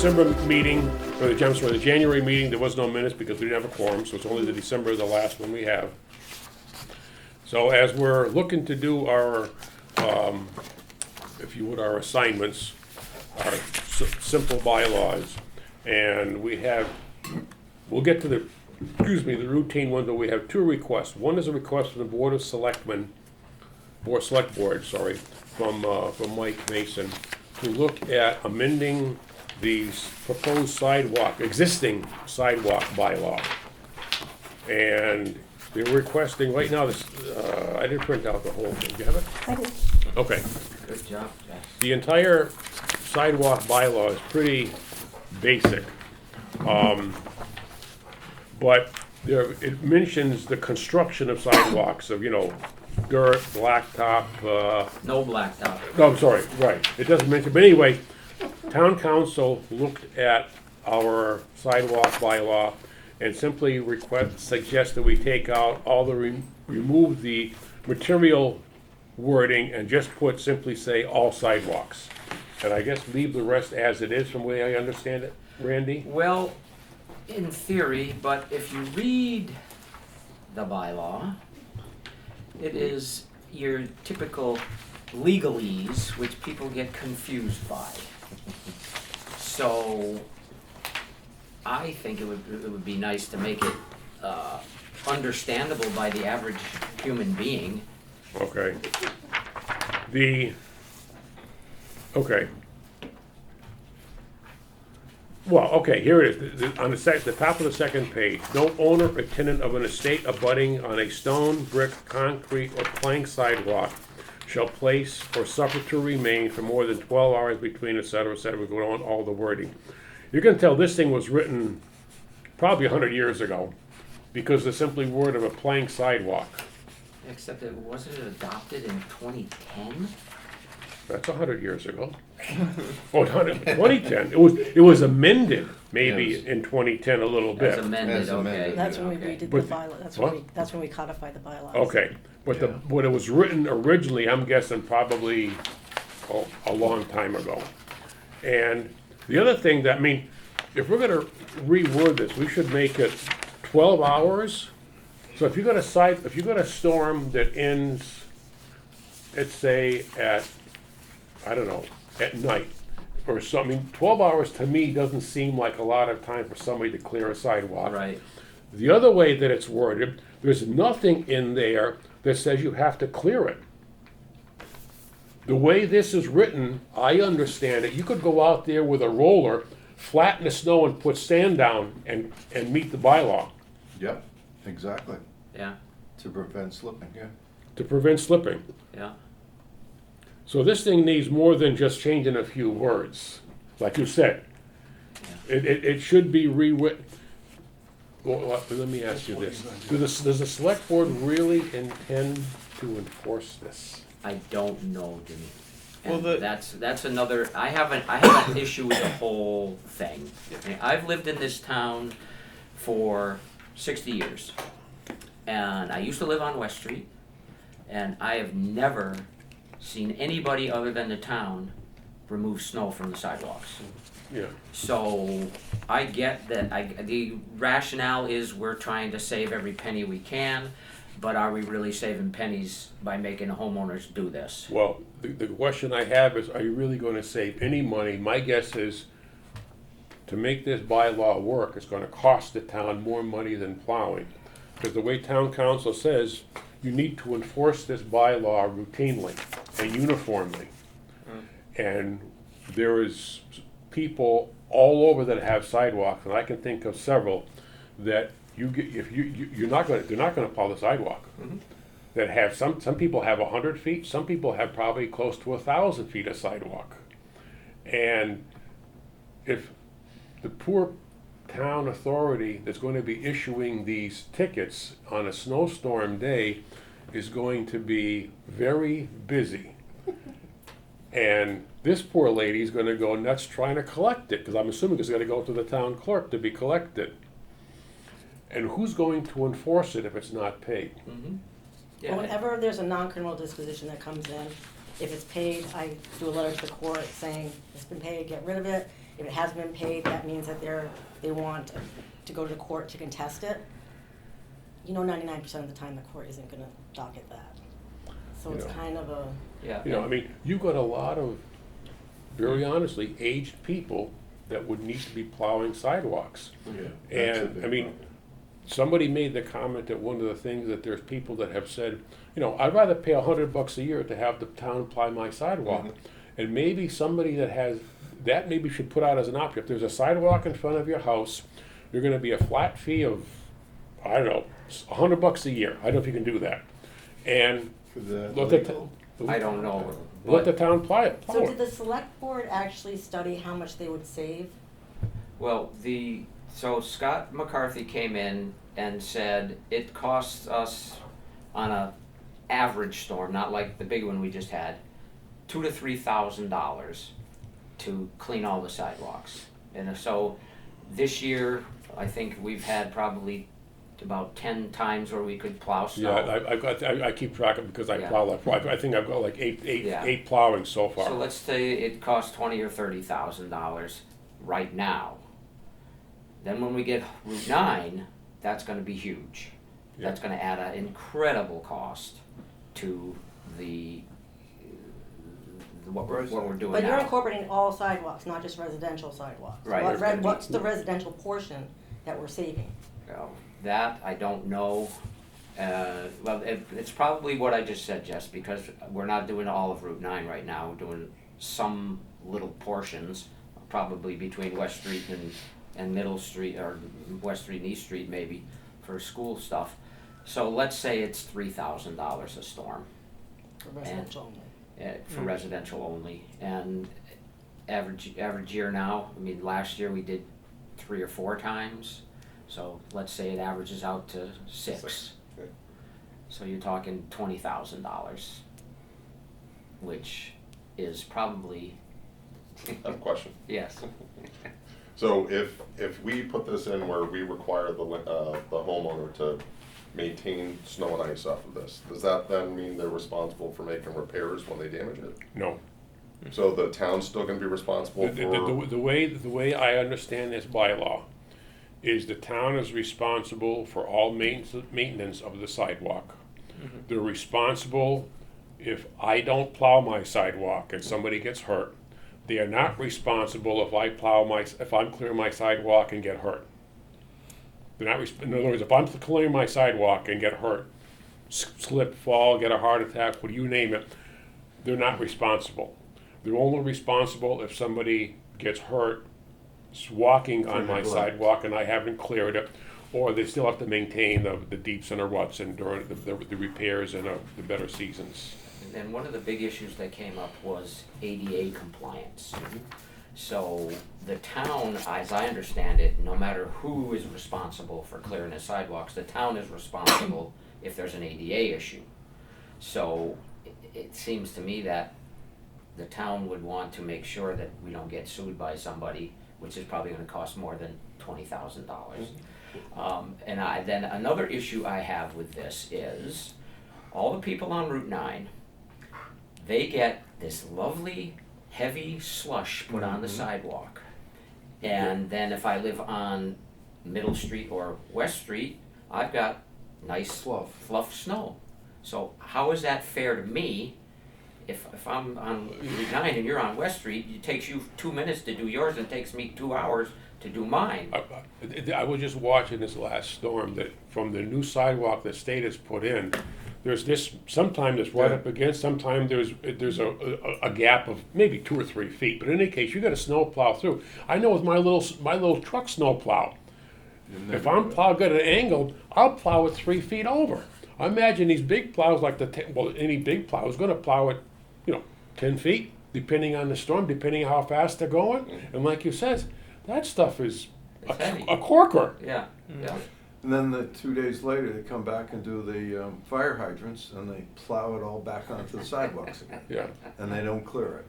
December meeting, or the January meeting, there was no minutes because we didn't have a quorum, so it's only the December, the last one we have. So as we're looking to do our, if you would, our assignments, our simple bylaws, and we'll get to the routine one, but we have two requests. One is a request from the Board of Selectmen, Select Board, from Mike Mason, to look at amending the proposed existing sidewalk bylaw. And they're requesting, right now, this, I didn't print out the whole thing. Do you have it? I did. Okay. Good job, Jess. The entire sidewalk bylaw is pretty basic. But it mentions the construction of sidewalks of, dirt, blacktop. No blacktop. No, I'm sorry, right. It doesn't mention, but anyway, town council looked at our sidewalk bylaw and simply suggest that we take out all remove the material wording and just simply say all sidewalks. And I guess leave the rest as it is from the way I understand it, Randy? Well, in theory, but if you read the bylaw, it is your typical legalese, which people get confused by. So I think it would be nice to make it understandable by the average human being. Okay. Okay. Well, okay, here it is. On the top of the second page, no owner or tenant of an estate abutting on a stone, brick, concrete, or plank sidewalk shall place or suffer to remain for more than 12 hours between, et cetera, we go on all the wording. You can tell this thing was written probably 100 years ago because the simply word of a plank sidewalk. Except it wasn't adopted in 2010? That's 100 years ago. Oh, 2010. It was amended maybe Yes. in 2010 a little As bit. amended, As okay. amended. That's when we Okay. redid the But- bylaw, that's when we codified the bylaws. Okay, but Yeah. when it was written originally, I'm guessing probably a long time ago. And the other thing that, if we're gonna reword this, we should make it 12 hours. So if you got a storm that ends, let's say at, I don't know, at night or something, 12 hours to me doesn't seem like a lot of time for somebody to clear a sidewalk. Right. The other way that it's worded, there's nothing in there that says you have to clear it. The way this is written, I understand it, you could go out there with a roller, flatten the snow and put sand down and meet the bylaw Yep, exactly. Yeah, To prevent slipping, yeah. to prevent slipping. yeah. So this thing needs more than just changing a few words, like you said. It should be rewritten. Well, let me ask you this. Does the select board really intend to enforce this? I don't know, Jimmy. Well, And that's another, I have an issue with the whole thing. I mean, I've lived in this town for 60 years. And I used to live on West Street, and I have never seen anybody other than the town remove snow from the sidewalks. Yeah. So I get that, the rationale is we're trying to save every penny we can, but are we really saving pennies by making homeowners do this? Well, the question I have is, are you really going to save any money? My guess is to make this bylaw work, it's going to cost the town more money than plowing. Because the way town council says, you need to enforce this bylaw routinely and uniformly. And there is people all over that have sidewalks, and I can think of several that they're not going to plow the sidewalk. That have some people have 100 feet, some people have probably close to 1,000 feet of sidewalk. And if the poor town authority that's going to be issuing these tickets on a snowstorm day is going to be very busy. And this poor lady's going to go nuts trying to collect it, because I'm assuming it's going to go to the town clerk to be collected. And who's going to enforce it if it's not paid? Mm-hmm. Well, whenever there's a non-criminal disposition that comes in, if it's paid, I do a letter to the court saying it's been paid, get rid of it. If it hasn't been paid, that means that they want to go to the court to contest it. 99% of the time the court isn't gonna docket that. So it's Yeah. kind of a, Yeah. I mean, you've got a lot of, very honestly, aged people that would need to be plowing sidewalks. Yeah, that's a And, big I mean, problem. somebody made the comment that one of the things that there's people that have said, I'd rather pay $100 a year to have the town plow my sidewalk. Mhm. And maybe somebody that maybe should put out as an option. If there's a sidewalk in front of your house, you're gonna be a flat fee of, I don't know, $100 a year. I don't know if you can do that. And Is that let legal? I don't know, let the but, town plow it. so did the select board actually study how much they would save? well, so Scott McCarthy came in and said it costs us on a average storm, not like the big one we just had, $2,000 to $3,000 to clean all the sidewalks. And so this year, I think we've had probably about 10 times where we could plow snow. Yeah, I keep track of it because I Yeah. plow that. I think I've got like eight Yeah. plowing so far. So let's say it costs $20,000 or $30,000 right now. Then when we get Route 9, that's gonna be huge. Yeah. That's gonna add an incredible cost to what we're doing But you're now. incorporating all sidewalks, not just residential sidewalks. Right. What's the residential portion that we're saving? That, I don't know. Well, it's probably what I just said, Jess, because we're not doing all of Route 9 right now. We're doing some little portions, probably between West Street and Middle Street, or West Street and East Street maybe, for school stuff. So let's say it's $3,000 a storm. For residential only. For residential only, and average year now, I mean, last year we did 3 or 4 times, so let's say it averages out to 6. Okay. So you're talking $20,000, which is probably, I have a question. yes, So if we put this in where we require the homeowner to maintain snow and ice off of this, does that then mean they're responsible for making repairs when they damage it? No. So the town's still gonna be responsible for? The way I understand this bylaw is the town is responsible for all maintenance of the sidewalk. They're responsible if I don't plow my sidewalk and somebody gets hurt. They are not responsible if I'm clearing my sidewalk and get hurt. They're not in other words, if I'm clearing my sidewalk and get hurt, slip, fall, get a heart attack, what you name it, they're not responsible. They're only responsible if somebody gets hurt walking on my sidewalk and I haven't cleared it, or they still have to maintain the deeps and the ruts and during the repairs and the better seasons. and then one of the big issues that came up was ADA compliance. So the town, as I understand it, no matter who is responsible for clearing the sidewalks, the town is responsible if there's an ADA issue. So it seems to me that the town would want to make sure that we don't get sued by somebody, which is probably gonna cost more than $20,000. And then another issue I have with this is, all the people on Route 9, they get this lovely heavy slush put on the sidewalk. And then if I live on Middle Street or West Street, I've got nice fluff snow. So how is that fair to me? If I'm on Route 9 and you're on West Street, it takes you 2 minutes to do yours and it takes me 2 hours to do mine. I was just watching this last storm that from the new sidewalk the state has put in, there's this, sometimes it's right up against, sometimes there's a gap of maybe 2 or 3 feet, but in any case, you gotta snow plow through. I know with my little truck snow plow, if I'm plowed at an angle, I'll plow it 3 feet over. I imagine these big plows like any big plow is gonna plow it, 10 feet, depending on the storm, depending on how fast they're going, and like you said, that stuff is It's heavy. a corker. Yeah, yeah. And then 2 days later, they come back and do the fire hydrants, and they plow it all back onto the sidewalks again, Yeah. and they don't clear it.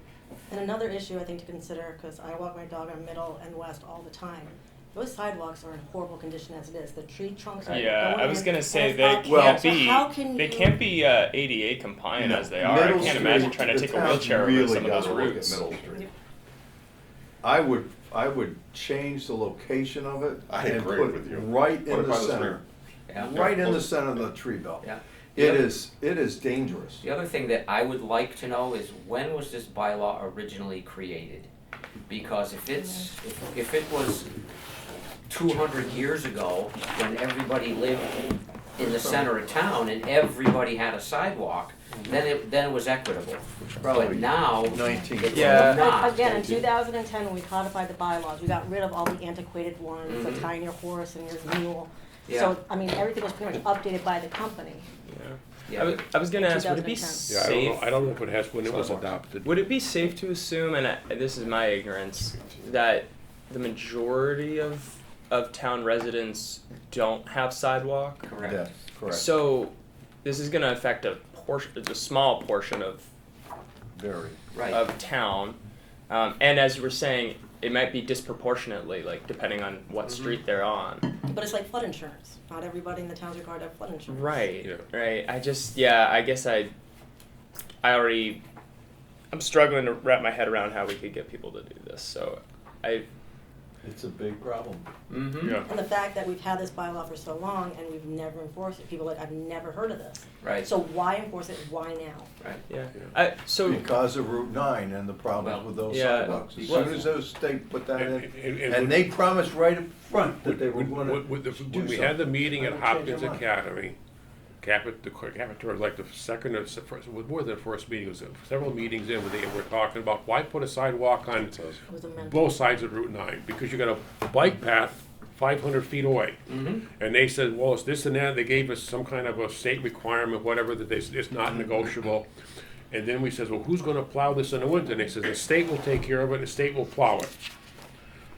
And another issue I think to consider, because I walk my dog on Middle and West all the time, those sidewalks are in horrible condition as it is. The tree trunks are Yeah, going I was in, gonna and say it's they up. can't So be. how can They you- can't be ADA compliant No. as they are. Middle I can't imagine Street, trying to the take a town's wheelchair over really some of those gotta look at routes. Middle Street. I would change the location of it. I and agree put with you. Right Put it in the by the center. Yeah. Right in the center of the tree belt. Yeah. It is dangerous. The other thing that I would like to know is when was this bylaw originally created? Because if it was 200 years ago, when everybody lived in the center of town and everybody had a sidewalk, then it was equitable. But now, 19. it's Yeah. not. Again, in 2010, when we codified the bylaws, we got rid of all the antiquated ones, like Mhm. tying your horse and your mule. Yeah. So, I mean, everything was pretty much updated by the company. Yeah. I was gonna ask, would it be 2010. Yeah, I don't safe? know, I don't know if it has, when it was adopted. Would it be safe to assume, and this is my ignorance, that the majority of town residents don't have sidewalk? Correct. Yes, correct. So this is gonna affect a small portion of Very. Right. town, and as you were saying, it might be disproportionately, like depending on what street they're on. But it's like flood insurance. Not everybody in the town's required to have flood insurance. Right. Yeah. Right. I guess I'm struggling to wrap my head around how we could get people to do this. So It's a big problem. Yeah. And the fact that we've had this bylaw for so long and we've never enforced it, people are like, I've never heard of this. Right. So why enforce it? Why now? Right. yeah. So Because of Route 9 and the problems Well, with those yeah. sidewalks. As Well- soon as those state put that in, And and they promised right up front that they were When gonna when we had the meeting I at don't change Hopkins their mind. Academy, the cafeteria was like the second or first, it was more than the first meeting, it was several meetings in where they were talking about why put a sidewalk on It was a mental. both sides of Route 9, because you got a bike path 500 feet away. Mm-hmm. And they said, well, it's this and that, they gave us some kind of a state requirement, whatever, that it's not negotiable. And then we says, well, who's gonna plow this in the winter? And they says, the state will take care of it, the state will plow it.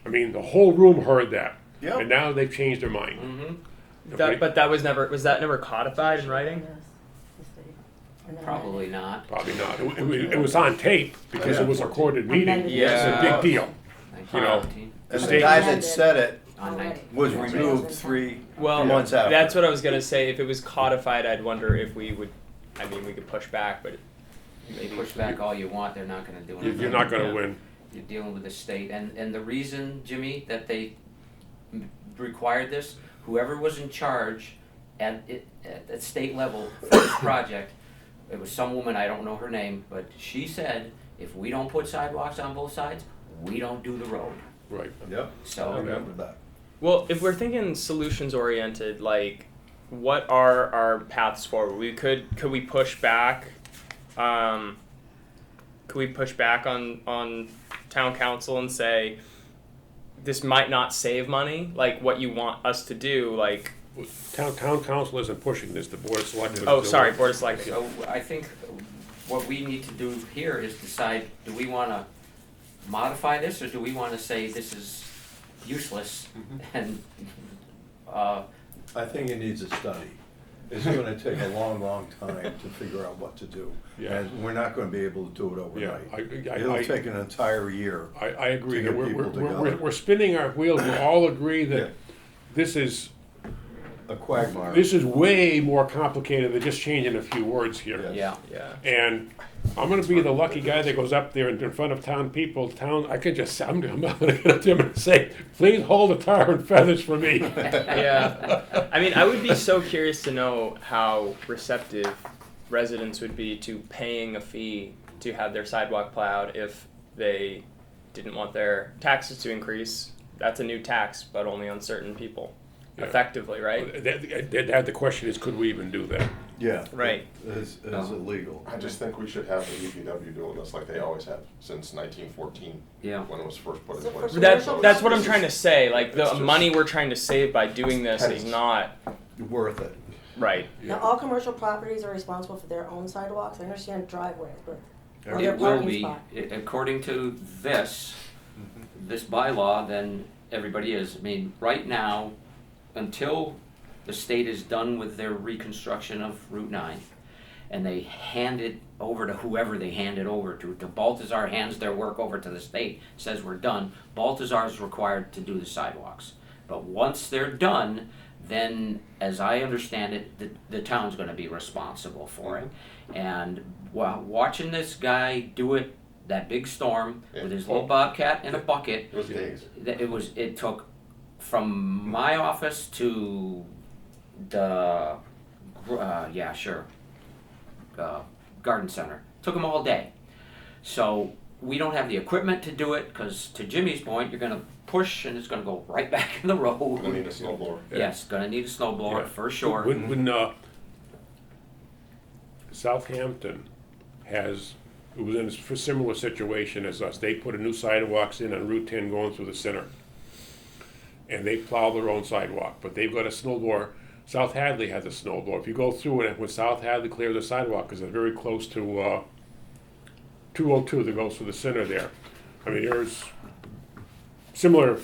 I mean, the whole room heard that. Yep. And now they've changed their mind. Mm-hmm. but was that never codified in writing? Yes, the state. And then Probably not. Probably not. It was on tape because it was a recorded meeting. Amended. It's a Yeah. big deal. You know, 1914. And the state- guy that said it On Already. 19. was Yeah. removed 3 Well, months after. that's what I was gonna say. If it was codified, I'd wonder if we would. I mean, we could push back, but You can push back all you want, they're not gonna do anything. you're not gonna Yeah. win. You're dealing with the state, and the reason, Jimmy, that they required this, whoever was in charge at state level for this project, it was some woman, I don't know her name, but she said, if we don't put sidewalks on both sides, we don't do the road. Right. Yep, I So, remember that. well, if we're thinking solutions oriented, like, what are our paths forward? Could we push back? Could we push back on town council and say this might not save money? Like what you want us to do? Like, Town council isn't pushing this, the board of selectmen. oh, is sorry, doing it. board of selectmen. so I think what we need to do here is decide, do we wanna modify this, or do we wanna say this is useless and, I think it needs a study. It's gonna take a long, long time to figure out what to do. Yeah. And we're not gonna be able to do it Yeah, overnight. It'll take an entire year. I agree. To get We're, people we're, together. we're spinning our wheels. We all agree Yeah. that this is A quagmire. way more complicated than just changing a few words here. Yeah. yeah, Yeah. And I'm gonna be the lucky guy that goes up there in front of town people, I could just, I'm not gonna get up to him and say, please hold the tar and feathers for me. Yeah. I mean, I would be so curious to know how receptive residents would be to paying a fee to have their sidewalk plowed if they didn't want their taxes to increase. That's a new tax, but only on certain people, Yeah. effectively, right? The question is, could we even do that? Yeah. Right. It's illegal. I just think we should have the UPW doing this like they always have since 1914, yeah. when it was first put in So for place. commercial That's what I'm This trying to is- say. Like the it's just money we're trying to save by doing this is pennies. not Worth it. right. Now, all commercial properties are responsible for their own sidewalks. I understand driveways, but are It there will parking be, spots? according to this bylaw, then everybody is. I mean, right now, until the state is done with their reconstruction of Route 9, and they hand it over to whoever they hand it over to Baltazar hands their work over to the state, says we're done, Baltazar is required to do the sidewalks. But once they're done, then, as I understand it, the town's gonna be responsible for it. And while watching this guy do it that big storm Yeah. with his little bobcat in a bucket. It was days. It took from my office to the, garden center. Took them all day. So we don't have the equipment to do it, because to Jimmy's point, you're gonna push and it's gonna go right back in the road. We're gonna need a snow blower. Yes, gonna need a snow blower Yeah. for sure. When Southampton was in a similar situation as us. They put a new sidewalks in on Route 10 going through the center. And they plow their own sidewalk, but they've got a snow blower. South Hadley has a snow blower. If you go through it, when South Hadley clears the sidewalk, because it's very close to 202 that goes through the center there. I mean, there's similar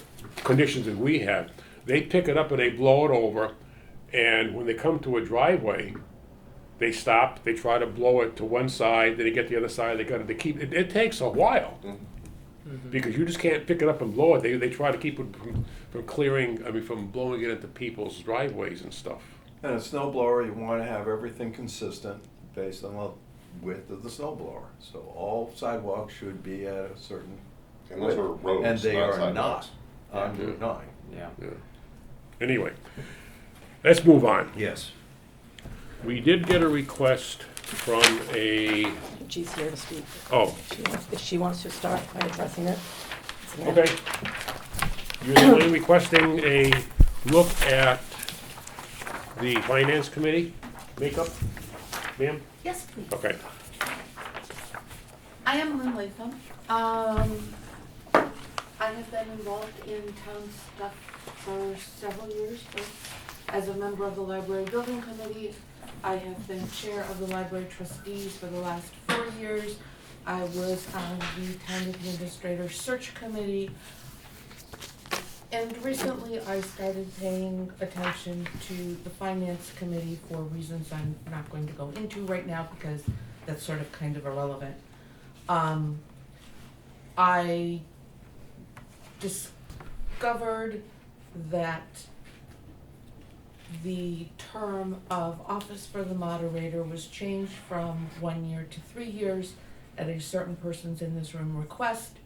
conditions that we have. They pick it up and they blow it over, and when they come to a driveway, they stop, they try to blow it to one side, then they get the other side, they got to keep it. It takes a while. Because you just can't pick it up and blow it. They try to keep it from clearing, from blowing it into people's driveways and stuff. And a snow blower, you wanna have everything consistent based on the width of the snow blower. So all sidewalks should be at a certain And those are roads, and they not are sidewalks. not on Route 9. Yeah. Yeah. Anyway, let's move on. Yes. We did get a request from a, She's here to speak. oh, If she wants to start by addressing it. it's an okay. You're the one requesting a look at the finance committee makeup, ma'am? Yes, please. Okay. I am Lynn Latham. I have been involved in town stuff for several years, both as a member of the library building committee. I have been chair of the library trustees for the last 4 years. I was on the town administrator search committee. And recently I started paying attention to the finance committee for reasons I'm not going to go into right now because that's sort of kind of irrelevant. I discovered that the term of office for the moderator was changed from 1 year to 3 years at a certain person's in this room request.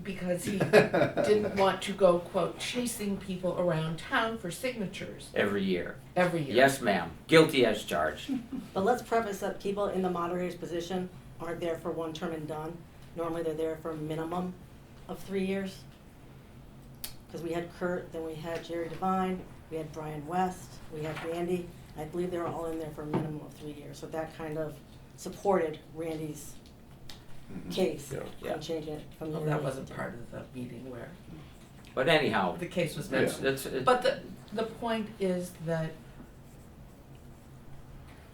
Because he didn't want to go, quote, chasing people around town for signatures Every year. every year. Yes, ma'am. Guilty as charged. But let's preface that people in the moderator's position aren't there for one term and done. Normally they're there for a minimum of 3 years. Because we had Kurt, then we had Jerry Devine, we had Brian West, we had Randy. I believe they were all in there for a minimum of 3 years. So that kind of supported Randy's case Yeah. and changing it from Well, year that to wasn't year. part of the meeting where But anyhow, the case was that's, mentioned. that's, But the point is that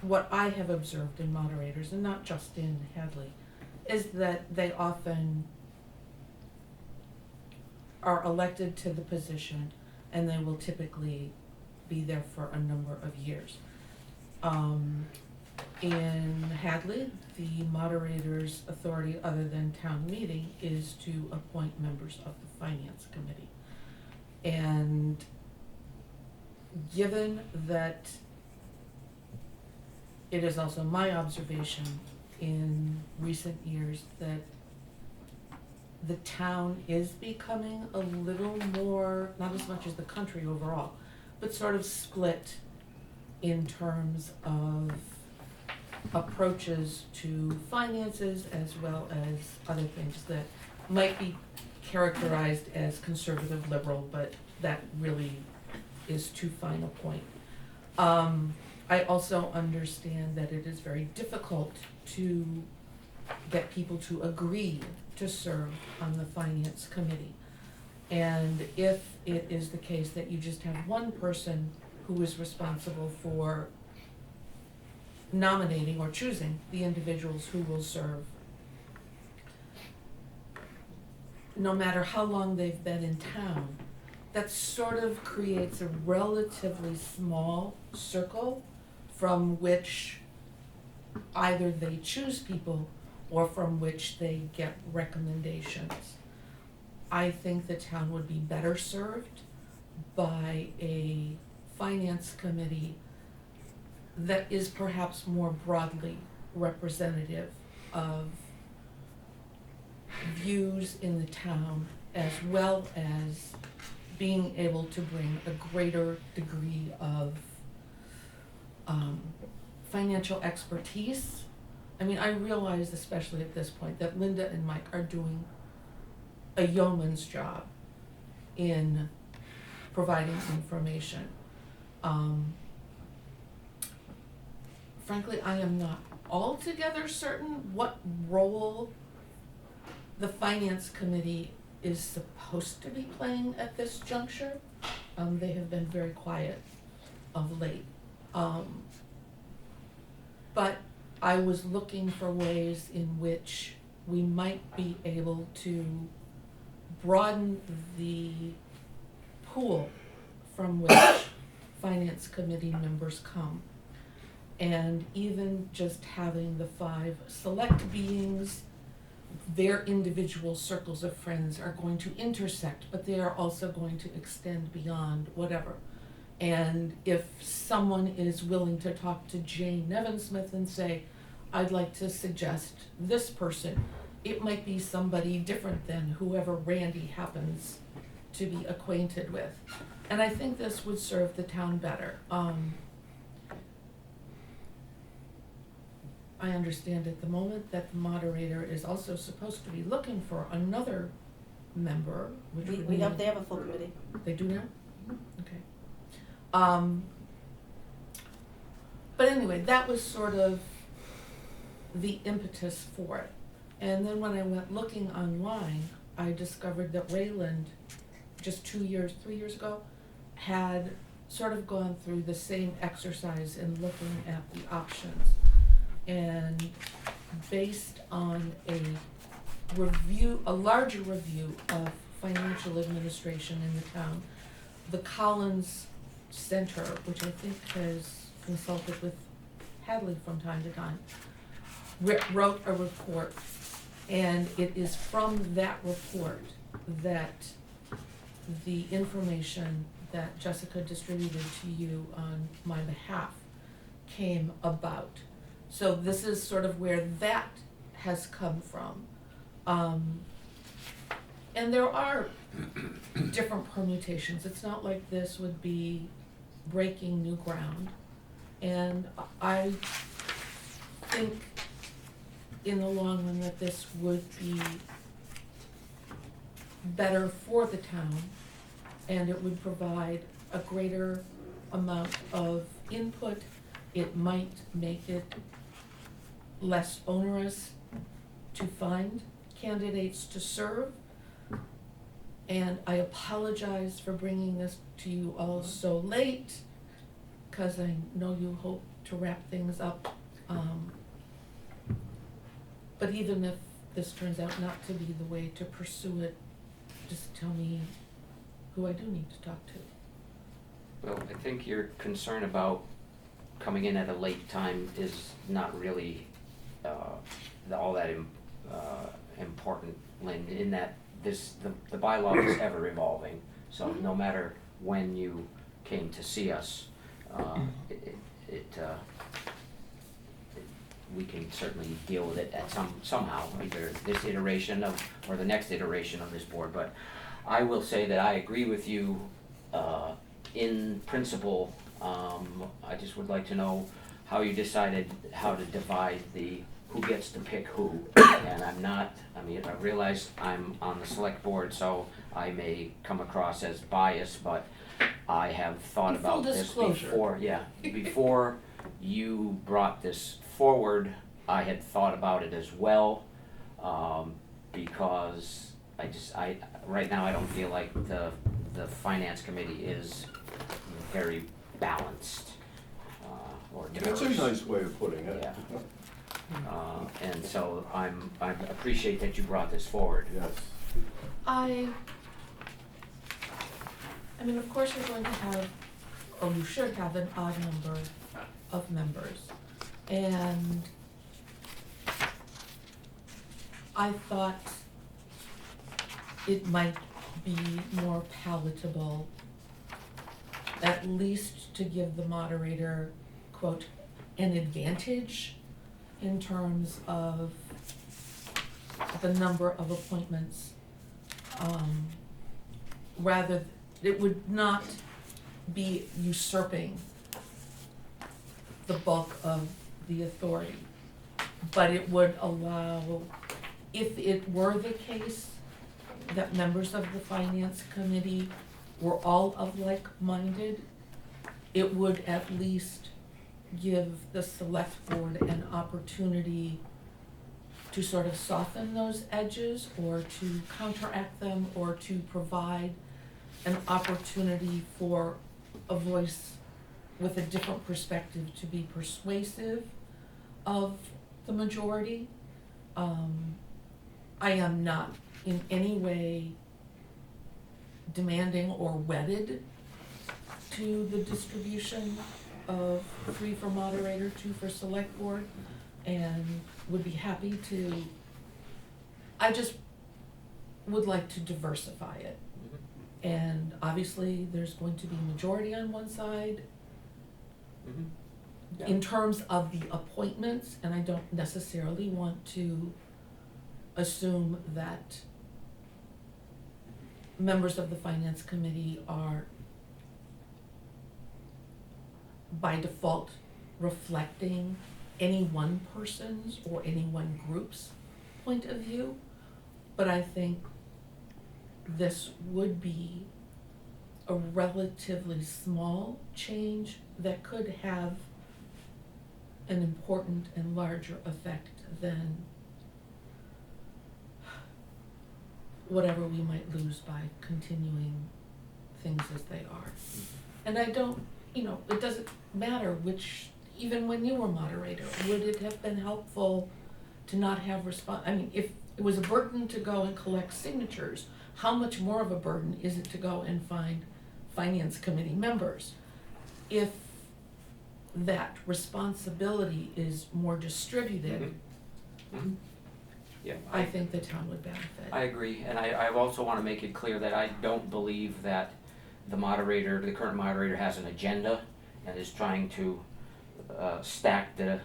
what I have observed in moderators, and not just in Hadley, is that they often are elected to the position and they will typically be there for a number of years. In Hadley, the moderator's authority other than town meeting is to appoint members of the finance committee. And given that it is also my observation in recent years that the town is becoming a little more, not as much as the country overall, but sort of split in terms of approaches to finances as well as other things that might be characterized as conservative liberal, but that really is too fine a point. I also understand that it is very difficult to get people to agree to serve on the finance committee. And if it is the case that you just have one person who is responsible for nominating or choosing the individuals who will serve, no matter how long they've been in town, that sort of creates a relatively small circle from which either they choose people or from which they get recommendations. I think the town would be better served by a finance committee that is perhaps more broadly representative of views in the town, as well as being able to bring a greater degree of financial expertise. I mean, I realize, especially at this point, that Linda and Mike are doing a yeoman's job in providing information. Frankly, I am not altogether certain what role the Finance Committee is supposed to be playing at this juncture. They have been very quiet of late. But I was looking for ways in which we might be able to broaden the pool from which Finance Committee members come. And even just having the 5 select beings, their individual circles of friends are going to intersect, but they are also going to extend beyond whatever. And if someone is willing to talk to Jane Nevinsmith and say, I'd like to suggest this person, it might be somebody different than whoever Randy happens to be acquainted with. And I think this would serve the town better. I understand at the moment that the moderator is also supposed to be looking for another member, which would They mean. have a full committee. They do now? Okay. But anyway, that was sort of the impetus for it. And then when I went looking online, I discovered that Wayland, just 3 years ago, had sort of gone through the same exercise in looking at the options. And based on a larger review of financial administration in the town, the Collins Center, which I think has consulted with Hadley from time to time, wrote a report, and it is from that report that the information that Jessica distributed to you on my behalf came about. So this is sort of where that has come from. And there are different permutations. It's not like this would be breaking new ground. And I think in the long run that this would be better for the town, and it would provide a greater amount of input. It might make it less onerous to find candidates to serve. And I apologize for bringing this to you all so late, because I know you hope to wrap things up. But even if this turns out not to be the way to pursue it, just tell me who I do need to talk to. Well, I think your concern about coming in at a late time is not really all that important, Lynn, in that the bylaw is ever evolving. So no matter when you came to see us, we can certainly deal with it at somehow, either this iteration or the next iteration of this board. But I will say that I agree with you in principle. I just would like to know how you decided how to divide who gets to pick who. And I realize I'm on the select board, so I may come across as biased, but I have thought about this before. Yeah, before you brought this forward, I had thought about it as well, because right now I don't feel like the finance committee is very balanced, or diverse. That's a nice way of putting it. Yeah. And so I appreciate that you brought this forward. Yes. I mean, of course you're going to have, or you should have, an odd number of members. And I thought it might be more palatable, at least to give the moderator, quote, an advantage in terms of the number of appointments. Rather, it would not be usurping the bulk of the authority, but it would allow, if it were the case that members of the finance committee were all of like-minded, it would at least give the select board an opportunity to sort of soften those edges, or to counteract them, or to provide an opportunity for a voice with a different perspective to be persuasive of the majority. I am not in any way demanding or wedded to the distribution of 3 for moderator, 2 for select board, and would be happy to, I just would like to diversify it. And obviously, there's going to be majority on one side Yeah. in terms of the appointments, and I don't necessarily want to assume that members of the finance committee are by default reflecting any one person's or any one group's point of view, but I think this would be a relatively small change that could have an important and larger effect than whatever we might lose by continuing things as they are. And I don't, it doesn't matter which, even when you were moderator, would it have been helpful to not have if it was a burden to go and collect signatures, how much more of a burden is it to go and find finance committee members? If that responsibility is more distributed, Yeah, I think the town would benefit. I agree, and I also want to make it clear that I don't believe that the current moderator has an agenda and is trying to stack the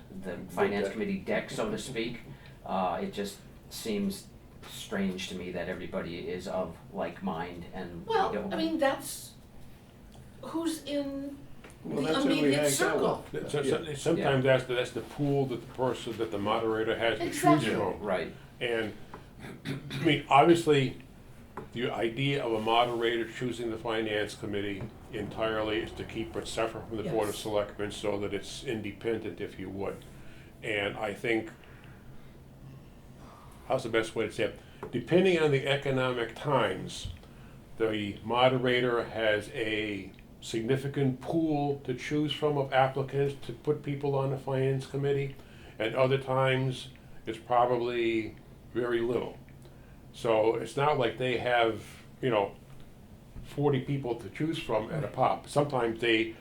finance deck. committee deck, so to speak. It just seems strange to me that everybody is of like mind and we Well, don't. that's who's in Well, the that's who we immediate hang out circle. with. Sometimes that's the pool that the moderator has to choose Exactly. from. Right, And, I mean, obviously, the idea of a moderator choosing the finance committee entirely is to keep it separate from the Board of Yes. Selectmen so that it's independent, if you would. And I think, how's the best way to say it? Depending on the economic times, the moderator has a significant pool to choose from of applicants to put people on the finance committee, and other times it's probably very little. So it's not like they have, 40 people to choose from at a pop. Sometimes they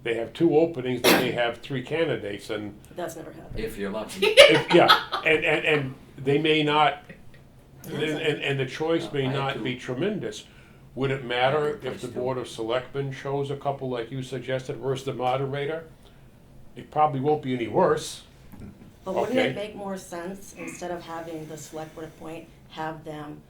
have 2 openings, then they have 3 candidates, and That's never happened. if you're lucky. and they may not, and the choice may I not do. be tremendous. Would it matter Every if the place do. Board of Selectmen chose a couple like you suggested versus the moderator? It probably won't be any worse. But wouldn't Okay. it make more sense, instead of having the select board appoint, have them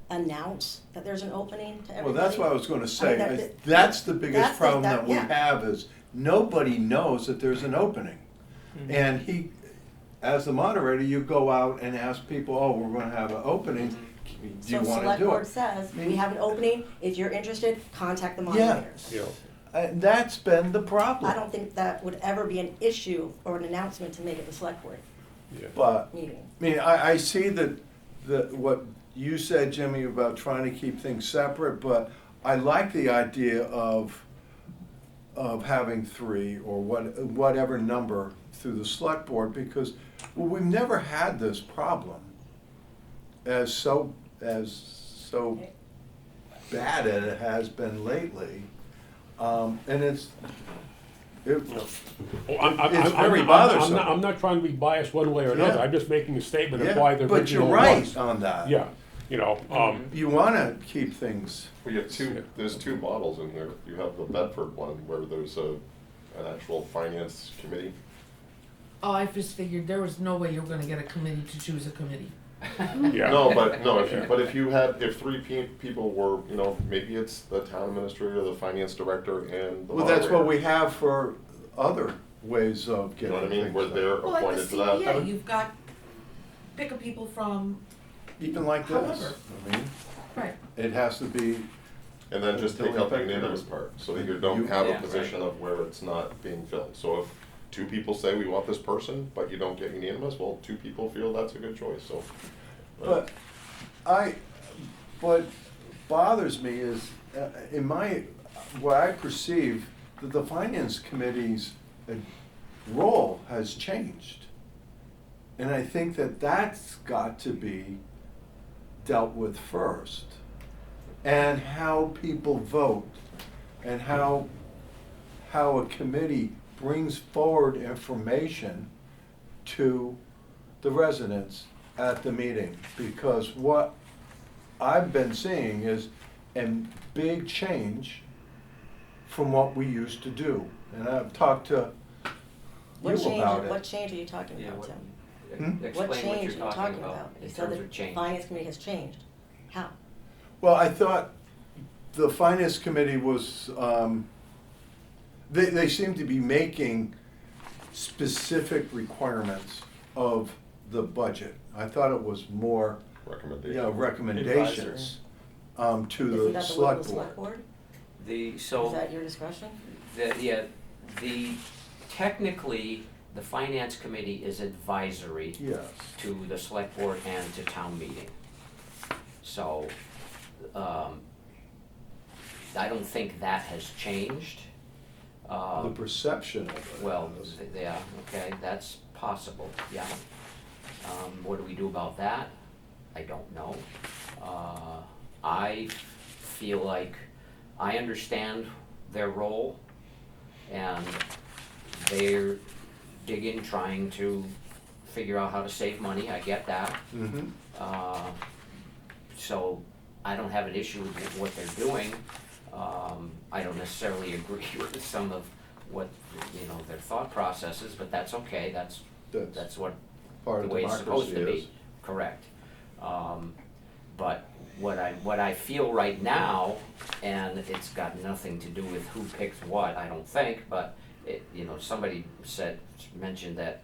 announce that there's an opening to everybody? Well, that's what I was gonna say, that- that's the biggest that's the- problem that- that we yeah. have is, nobody knows that there's an opening. And as the moderator, you go out and ask people, oh, we're gonna have an opening, do you So wanna select do board it? says, Maybe- we have an opening, if you're interested, contact the Yeah. moderators. You know, And that's been the problem. I don't think that would ever be an issue or an announcement to make at the select board yeah. But, meeting. I mean, I see what you said, Jimmy, about trying to keep things separate, but I like the idea of having 3 or whatever number through the select board, because, well, we've never had this problem as so bad as it has been lately. And Oh, I'm It's very I'm bothersome. I'm not trying to be biased one way or another. Yeah. I'm just making a statement of yeah, why the but you're original right was. on that. Yeah, You wanna keep things, We have there's 2 models in here. You have the Bedford one where there's an actual finance committee. Oh, I just figured there was no way you were gonna get a committee to choose a committee. Yeah. No, but, no, if three people were, you know, maybe it's the town administrator, the finance director, and the Well, that's what moderator. we have for other ways of You getting know what I mean, things where done. they're Well, like the appointed to that. CPA, you've got, pick a people from, Even like this, However. I mean, right, it has to be, And then just take out the unanimous part, so that you don't have Yeah, a position of where it's not being filled. So if two people say we want this person, but you don't get unanimous, well, two people feel that's a good choice, so. but what bothers me is, what I perceive, that the finance committee's role has changed. And I think that that's got to be dealt with first. And how people vote, and how a committee brings forward information to the residents at the meeting. Because what I've been seeing is a big change from what we used to do. And I've talked to What you change, about what it. change are you talking Yeah, about, what- Tim? Hmm? Explain What what change you're are you talking about about? in You said terms the of change. finance committee has changed. How? Well, I thought the finance committee was, they seem to be making specific requirements of the budget. I thought it was more, Recommendation. recommendations, to Isn't the that the will of the select select board. board? Is So, that your discretion? technically, the finance committee is advisory Yes. to the select board and to town meeting. So, I don't think that has changed. The perception of it. Well, yeah, okay, that's possible, yeah. What do we do about that? I don't know. I feel like I understand their role, and they're digging, trying to figure out how to save money, I get that. Mhm. So I don't have an issue with what they're doing. I don't necessarily agree with some of what, you know, their thought processes, but that's okay, that's what, Part the of way it's supposed to democracy is. be, correct. But what I feel right now, and it's got nothing to do with who picks what, I don't think, but it, you know, somebody mentioned that,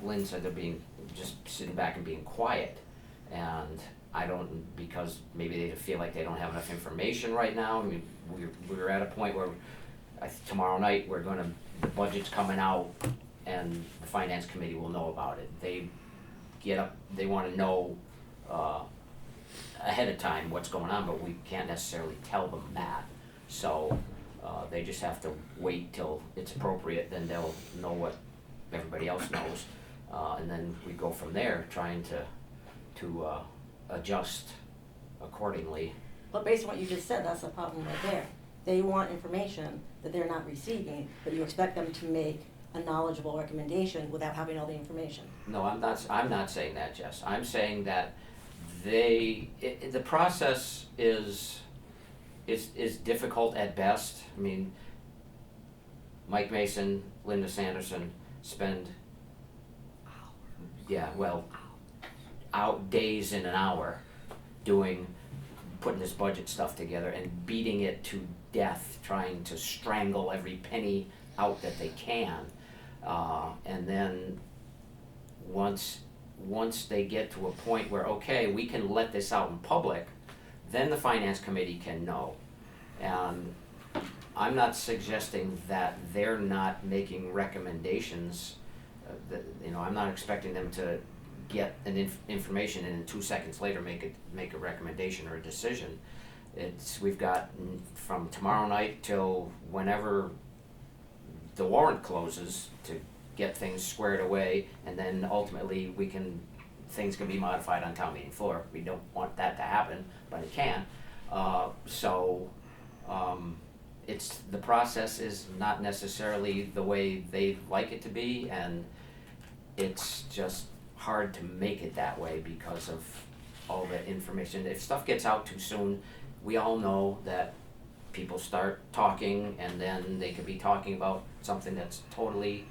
Lynn said they're just sitting back and being quiet. And I don't, because maybe they feel like they don't have enough information right now. I mean, we're at a point where tomorrow night, the budget's coming out, and the finance committee will know about it. They get up, they wanna know, ahead of time what's going on, but we can't necessarily tell them that. So, they just have to wait till it's appropriate, then they'll know what everybody else knows. And then we go from there, trying to adjust accordingly. But based on what you just said, that's the problem right there. They want information that they're not receiving, but you expect them to make a knowledgeable recommendation without having all the information. No, I'm not saying that, Jess. I'm saying that the process is difficult at best. I mean, Mike Mason, Linda Sanderson spend, out days in an hour putting this budget stuff together and beating it to death, trying to strangle every penny out that they can. And then once they get to a point where, okay, we can let this out in public, then the finance committee can know. And I'm not suggesting that they're not making recommendations, I'm not expecting them to get information and 2 seconds later make a recommendation or a decision. We've got from tomorrow night till whenever the warrant closes to get things squared away, and then ultimately things can be modified on town meeting floor. We don't want that to happen, but it can. The process is not necessarily the way they'd like it to be, and it's just hard to make it that way because of all the information. If stuff gets out too soon, we all know that people start talking, and then they could be talking about something that's totally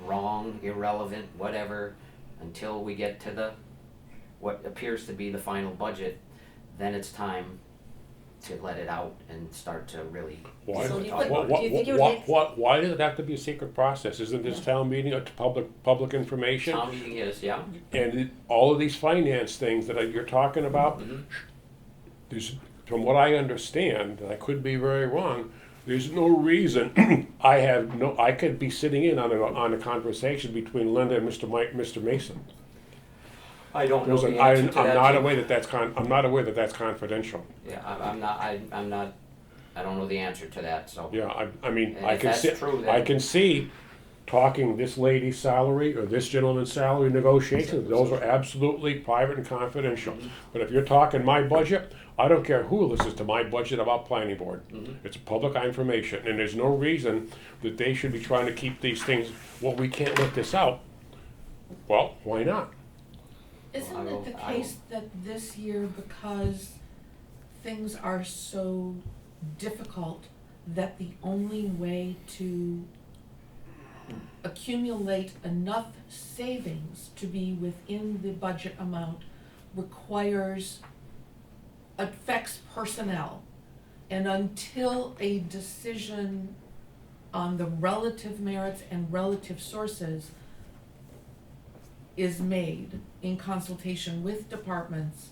wrong, irrelevant, whatever. until we get to the, what appears to be the final budget, then it's time to let it out and start to really. Why, So do you talk think- about do it. you think it would make- why does it have to be a secret process? Isn't this town meeting a public information? Town meeting is, yeah. And all of these finance things that you're talking about, Mhm. there's, from what I understand, and I could be very wrong, there's no reason, I could be sitting in on a conversation between Linda and Mr. Mason. I don't know Because the answer to that. I'm not Jim. aware I'm not aware that that's confidential. Yeah, I'm not, I don't know the answer to that, so. Yeah, I mean, And I if can that's see, true, I then- can see talking this lady's salary or this gentleman's salary negotiations, those are absolutely private and confidential. Mm-hmm. But if you're talking my budget, I don't care who listens to my budget about planning board. Mhm. It's public information, and there's no reason that they should be trying to keep these things, well, we can't let this out. Well, why not? Isn't I will- it the I will- case that this year, because things are so difficult, that the only way to accumulate enough savings to be within the budget amount affects personnel? And until a decision on the relative merits and relative sources is made in consultation with departments,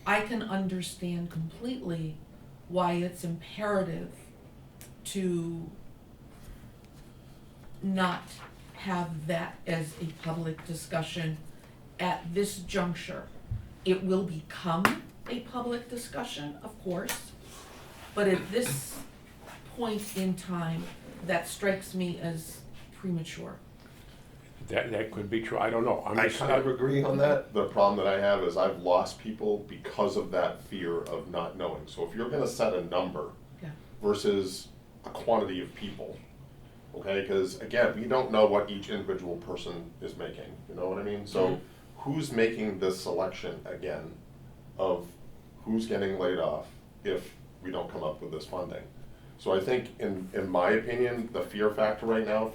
I can understand completely why it's imperative to not have that as a public discussion at this juncture. It will become a public discussion, of course, but at this point in time, that strikes me as premature. That could be true, I don't know. I'm I just- kind of agree on that. The problem that I have is I've lost people because of that fear of not knowing. So if you're gonna set a number Yeah. versus a quantity of people, okay, because again, we don't know what each individual person is making, you know what I mean? So who's making this selection again of who's getting laid off if we don't come up with this funding? So I think in my opinion, the fear factor right now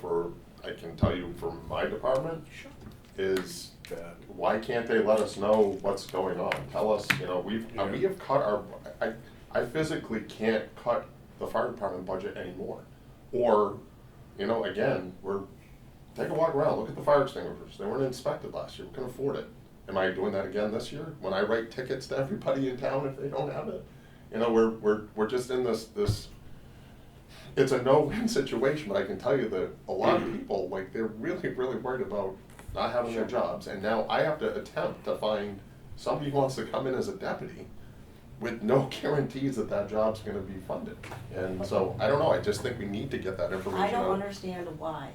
I can tell you from my department, is why can't they let us know what's going on? Tell us, you know, we have cut I physically can't cut the fire department budget anymore. Or, you know, again, take a walk around, look at the fire extinguishers, they weren't inspected last year, we can afford it. Am I doing that again this year, when I write tickets to everybody in town if they don't have it? You know, we're just in this, it's a no-win situation, but I can tell you that a lot of people, like, they're really, really worried about not having their jobs, and now I have to attempt to find somebody who wants to come in as a deputy with no guarantees that that job's gonna be funded. And so, I don't know, I just think we need to get that information out. I don't understand why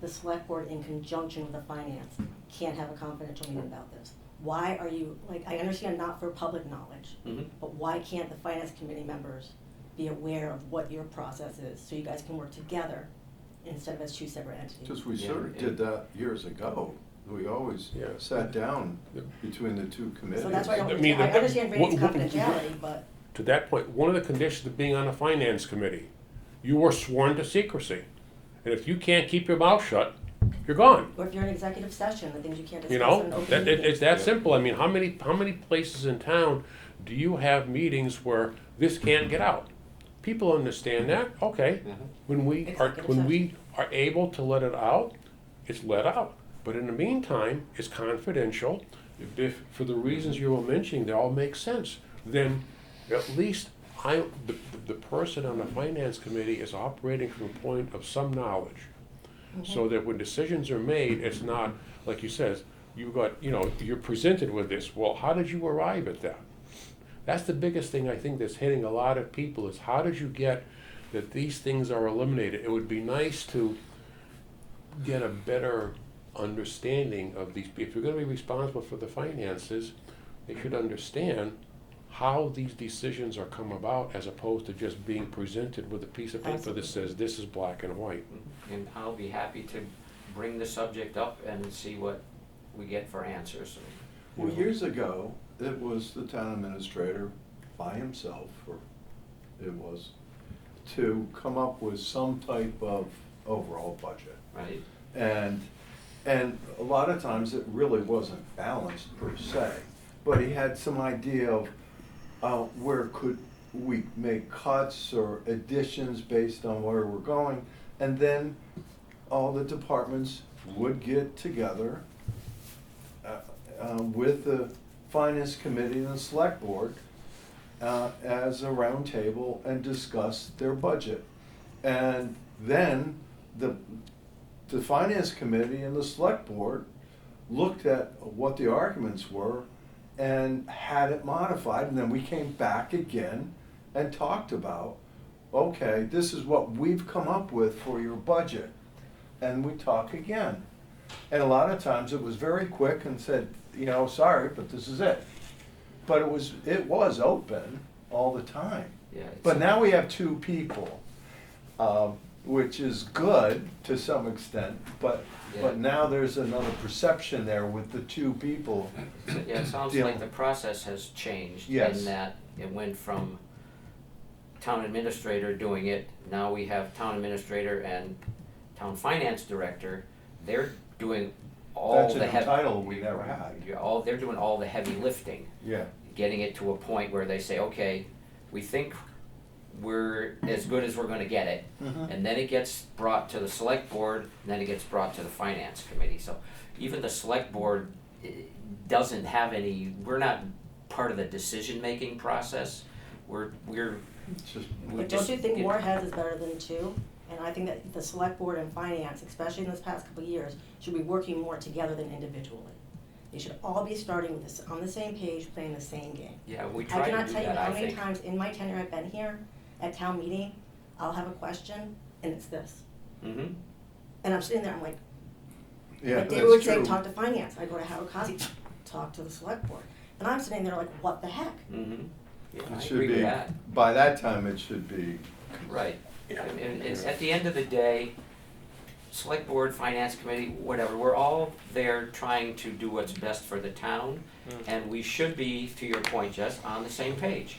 the select board in conjunction with the finance can't have a confidential meeting about this. Why are you, like, I understand not for public knowledge, Mhm. but why can't the finance committee members be aware of what your process is, so you guys can work together instead of as two separate entities? Because we Yeah, sort of did that years ago. We always Yeah. sat down between the two committees. So that's why I don't, I mean, I understand Randy's what- confidentiality, but To that point, one of the conditions of being on a finance committee, you were sworn to secrecy. And if you can't keep your mouth shut, you're gone. or if you're in executive session, the things you can't You discuss in know, an open that, meeting. it's that simple. I mean, how many places in town do you have meetings where this can't get out? People understand that, okay. When we are able to let it out, it's let out. But in the meantime, it's confidential. If for the reasons you were mentioning, they all make sense, then at least the person on the finance committee is operating from a point of some knowledge. So that when decisions are made, it's not, like you said, you're presented with this, well, how did you arrive at that? That's the biggest thing I think that's hitting a lot of people, is how did you get that these things are eliminated? It would be nice to get a better understanding of these, if you're gonna be responsible for the finances, they should understand how these decisions are come about, as opposed to just being presented with a piece of paper that says this is black and white. And I'll be happy to bring the subject up and see what we get for answers. Well, years ago, it was the town administrator by himself, or it was, to come up with some type of overall budget. Right? And And a lot of times it really wasn't balanced per se, but he had some idea of where could we make cuts or additions based on where we're going. And then all the departments would get together with the finance committee and the select board as a round table and discuss their budget. And then the finance committee and the select board looked at what the arguments were and had it modified, and then we came back again and talked about, okay, this is what we've come up with for your budget. And we talk again. And a lot of times it was very quick and said, you know, sorry, but this is it. But it was open all the time. Yeah, it's- But now we have two people, which is good to some extent, but Yeah. now there's another perception there with the two people. Yeah, it sounds deal. like the process has changed Yes. in that it went from town administrator doing it, now we have town administrator and town finance director. They're doing all That's a the new heavy. title we never had. They're doing all the heavy lifting, Yeah. getting it to a point where they say, okay, we think we're as good as we're gonna get it. Mhm. And then it gets brought to the select board, and then it gets brought to the finance committee. So even the select board doesn't have any, we're not part of the decision-making process. We're It's just, But don't you think more heads is better than two? And I think that the select board and finance, especially in this past couple of years, should be working more together than individually. They should all be starting with this, on the same page, playing the same game. Yeah, we I try to cannot do tell you that, how I many think. times in my tenure I've been here, at town meeting, I'll have a question, and it's this. Mm-hmm. And I'm sitting there, I'm like, yeah, like David would that's say, true. talk to finance, I go to Howard Cosby, talk to the select board. And I'm sitting there like, what the heck? Mm-hmm. Yeah, I It should agree with be, that. by that time, it should be, Right. And at the end of the day, select board, finance committee, whatever, we're all there trying to do what's best for the town. And we should be, to your point, Jess, on the same page.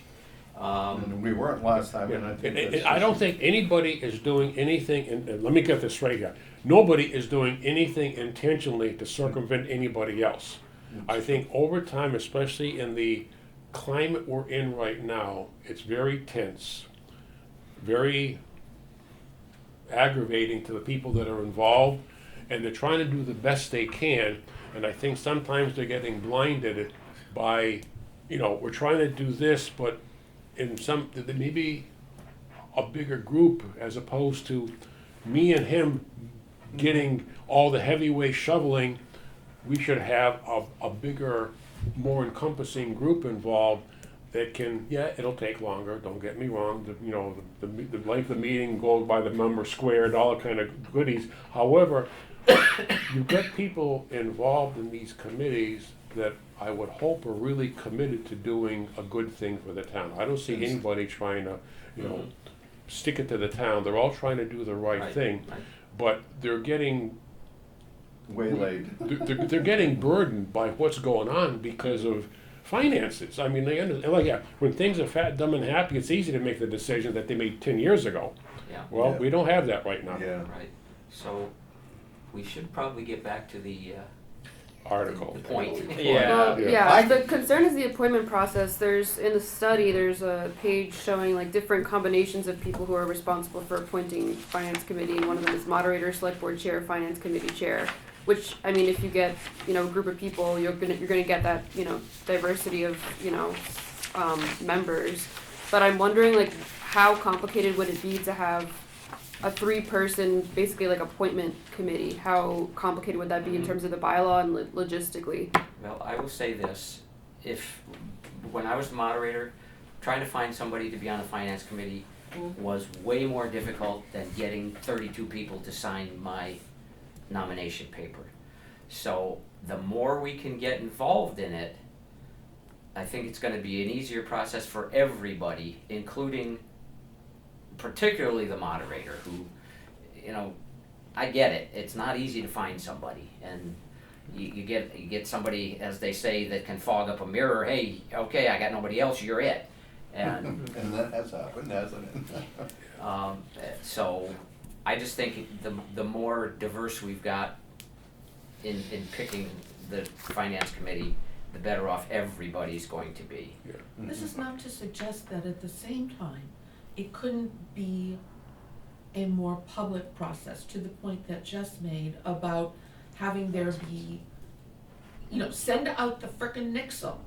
and we weren't last time, and I think that's. I don't think anybody is doing anything, and let me get this straight here. Nobody is doing anything intentionally to circumvent anybody else. I think over time, especially in the climate we're in right now, it's very tense, very aggravating to the people that are involved, and they're trying to do the best they can, and I think sometimes they're getting blinded by, you know, we're trying to do this, but in some, maybe a bigger group as opposed to me and him getting all the heavyweight shoveling. We should have a bigger, more encompassing group involved that can, yeah, it'll take longer, don't get me wrong, the length of the meeting goes by the number squared, all that kind of goodies. However, you've got people involved in these committees that I would hope are really committed to doing a good thing for the town. I don't see anybody trying to, stick it to the town. They're all trying to do the right thing, Right. but they're getting Waylaid. they're getting burdened by what's going on because of finances. I mean, they understand, like, yeah, when things are fat, dumb, and happy, it's easy to make the decision that they made 10 years ago. Yeah, Well, Yeah. we don't have that right now. Yeah. right. So we should probably get back to the Article. the point. Yeah. Well, Yeah. yeah, I- the concern is the appointment process. In the study, there's a page showing like different combinations of people who are responsible for appointing finance committee. One of them is moderator, select board chair, finance committee chair. Which, I mean, if you get, a group of people, you're gonna get that, diversity of, members. But I'm wondering, like, how complicated would it be to have a 3-person, basically like appointment committee? How complicated would that be in terms of the bylaw and logistically? Well, I will say this, when I was the moderator, trying to find somebody to be on the finance committee was way more difficult than getting 32 people to sign my nomination paper. So the more we can get involved in it, I think it's gonna be an easier process for everybody, including particularly the moderator who, I get it, it's not easy to find somebody, and you get somebody, as they say, that can fog up a mirror. Hey, okay, I got nobody else, you're it. And And that has happened, hasn't it? so I just think the more diverse we've got in picking the finance committee, the better off everybody's going to be. This is not to suggest that at the same time, it couldn't be a more public process, to the point that Jess made about having there be, send out the frickin' nixle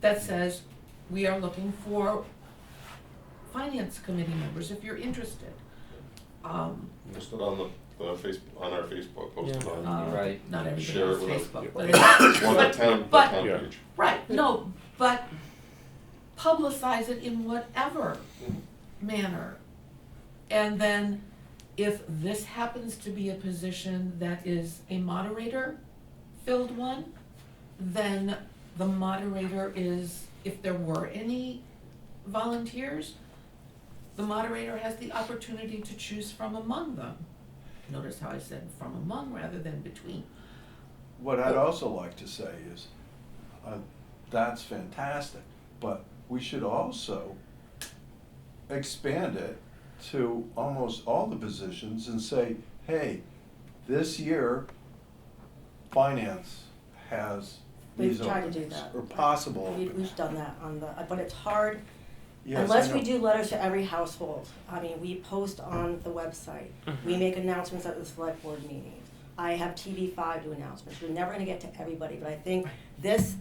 that says, we are looking for finance committee members if you're interested. Just put on on our Facebook, post it on. Right. Not everybody Share has it with us. Facebook, Yeah. but it's, One of the town Yeah. page. right, no, but publicize it in whatever manner. And then if this happens to be a position that is a moderator filled one, then the moderator is, if there were any volunteers, the moderator has the opportunity to choose from among them. Notice how I said from among rather than between. What I'd also like to say is, that's fantastic, but we should also expand it to almost all the positions and say, hey, this year, finance has these We've tried to openings, do that. or possible We've openings. done that but it's hard. Yes, I Unless we know. do letters to every household. I mean, we post on the website. We make announcements at the select board meetings. I have TV5 do announcements. We're never gonna get to everybody, but I think this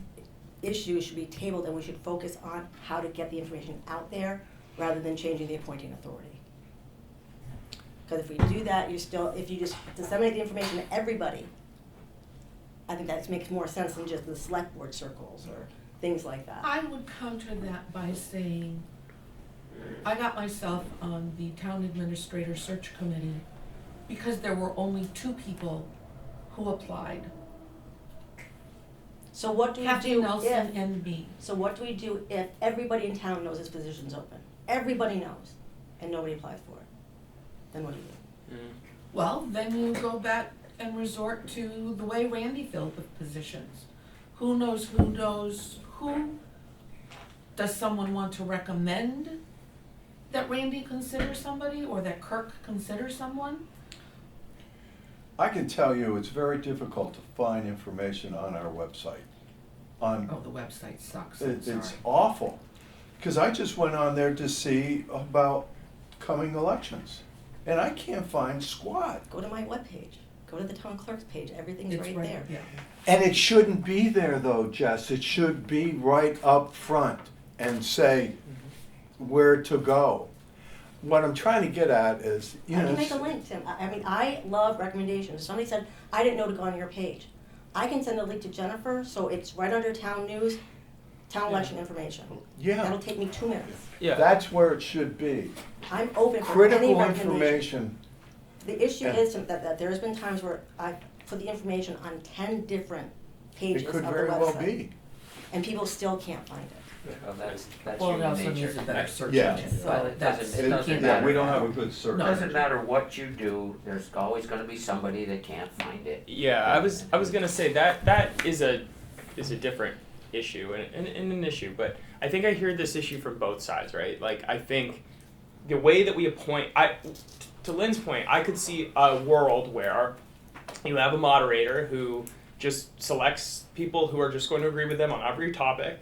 issue should be tabled and we should focus on how to get the information out there rather than changing the appointing authority. Because if we do that, if you just disseminate the information to everybody, I think that makes more sense than just the select board circles or things like that. I would counter that by saying, I got myself on the town administrator search committee because there were only 2 people who applied. So what do we Kathy do Nelson if, and me. so what do we do if everybody in town knows this position's open? Everybody knows, and nobody applied for it. Then what do you do? Well, then you go back and resort to the way Randy filled the positions. Who knows who? Does someone want to recommend that Randy consider somebody or that Kirk consider someone? I can tell you, it's very difficult to find information on our website. Oh, the website sucks, I'm It's sorry. awful, because I just went on there to see about coming elections, and I can't find squat. Go to my webpage, go to the town clerk's page, everything's It's right there. yeah. And it shouldn't be there though, Jess, it should be right up front and say where to go. What I'm trying to get at is, I can make a link, Tim. I mean, I love recommendations. Somebody said, I didn't know to go on your page. I can send a link to Jennifer, so it's right under town news, town election information. Yeah, That'll take me 2 minutes. Yeah. that's where it should be. I'm open for any Critical recommendation. information. The issue Yeah. is that there's been times where I put the information on 10 different pages It of could the very well website, be. and people still can't find it. Well, that's Well, it human also nature. needs a better search Yeah. engine, But so it that's. doesn't- it doesn't can't- matter. We don't have a good search. No. Doesn't matter what you do, there's always gonna be somebody that can't find it. Yeah, I was gonna say that is a different issue and an issue, but I think I hear this issue from both sides, right? Like I think the way that we appoint, to Lynn's point, I could see a world where you have a moderator who just selects people who are just going to agree with them on every topic,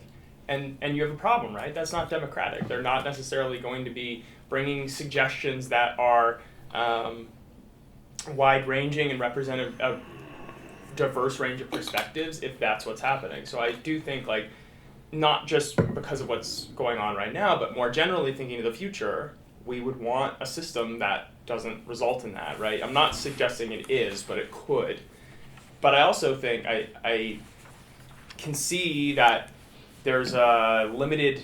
and you have a problem, right? That's not democratic. They're not necessarily going to be bringing suggestions that are wide-ranging and represent a diverse range of perspectives if that's what's happening. So I do think, like, not just because of what's going on right now, but more generally thinking of the future, we would want a system that doesn't result in that, right? I'm not suggesting it is, but it could. But I also think I can see that there's a limited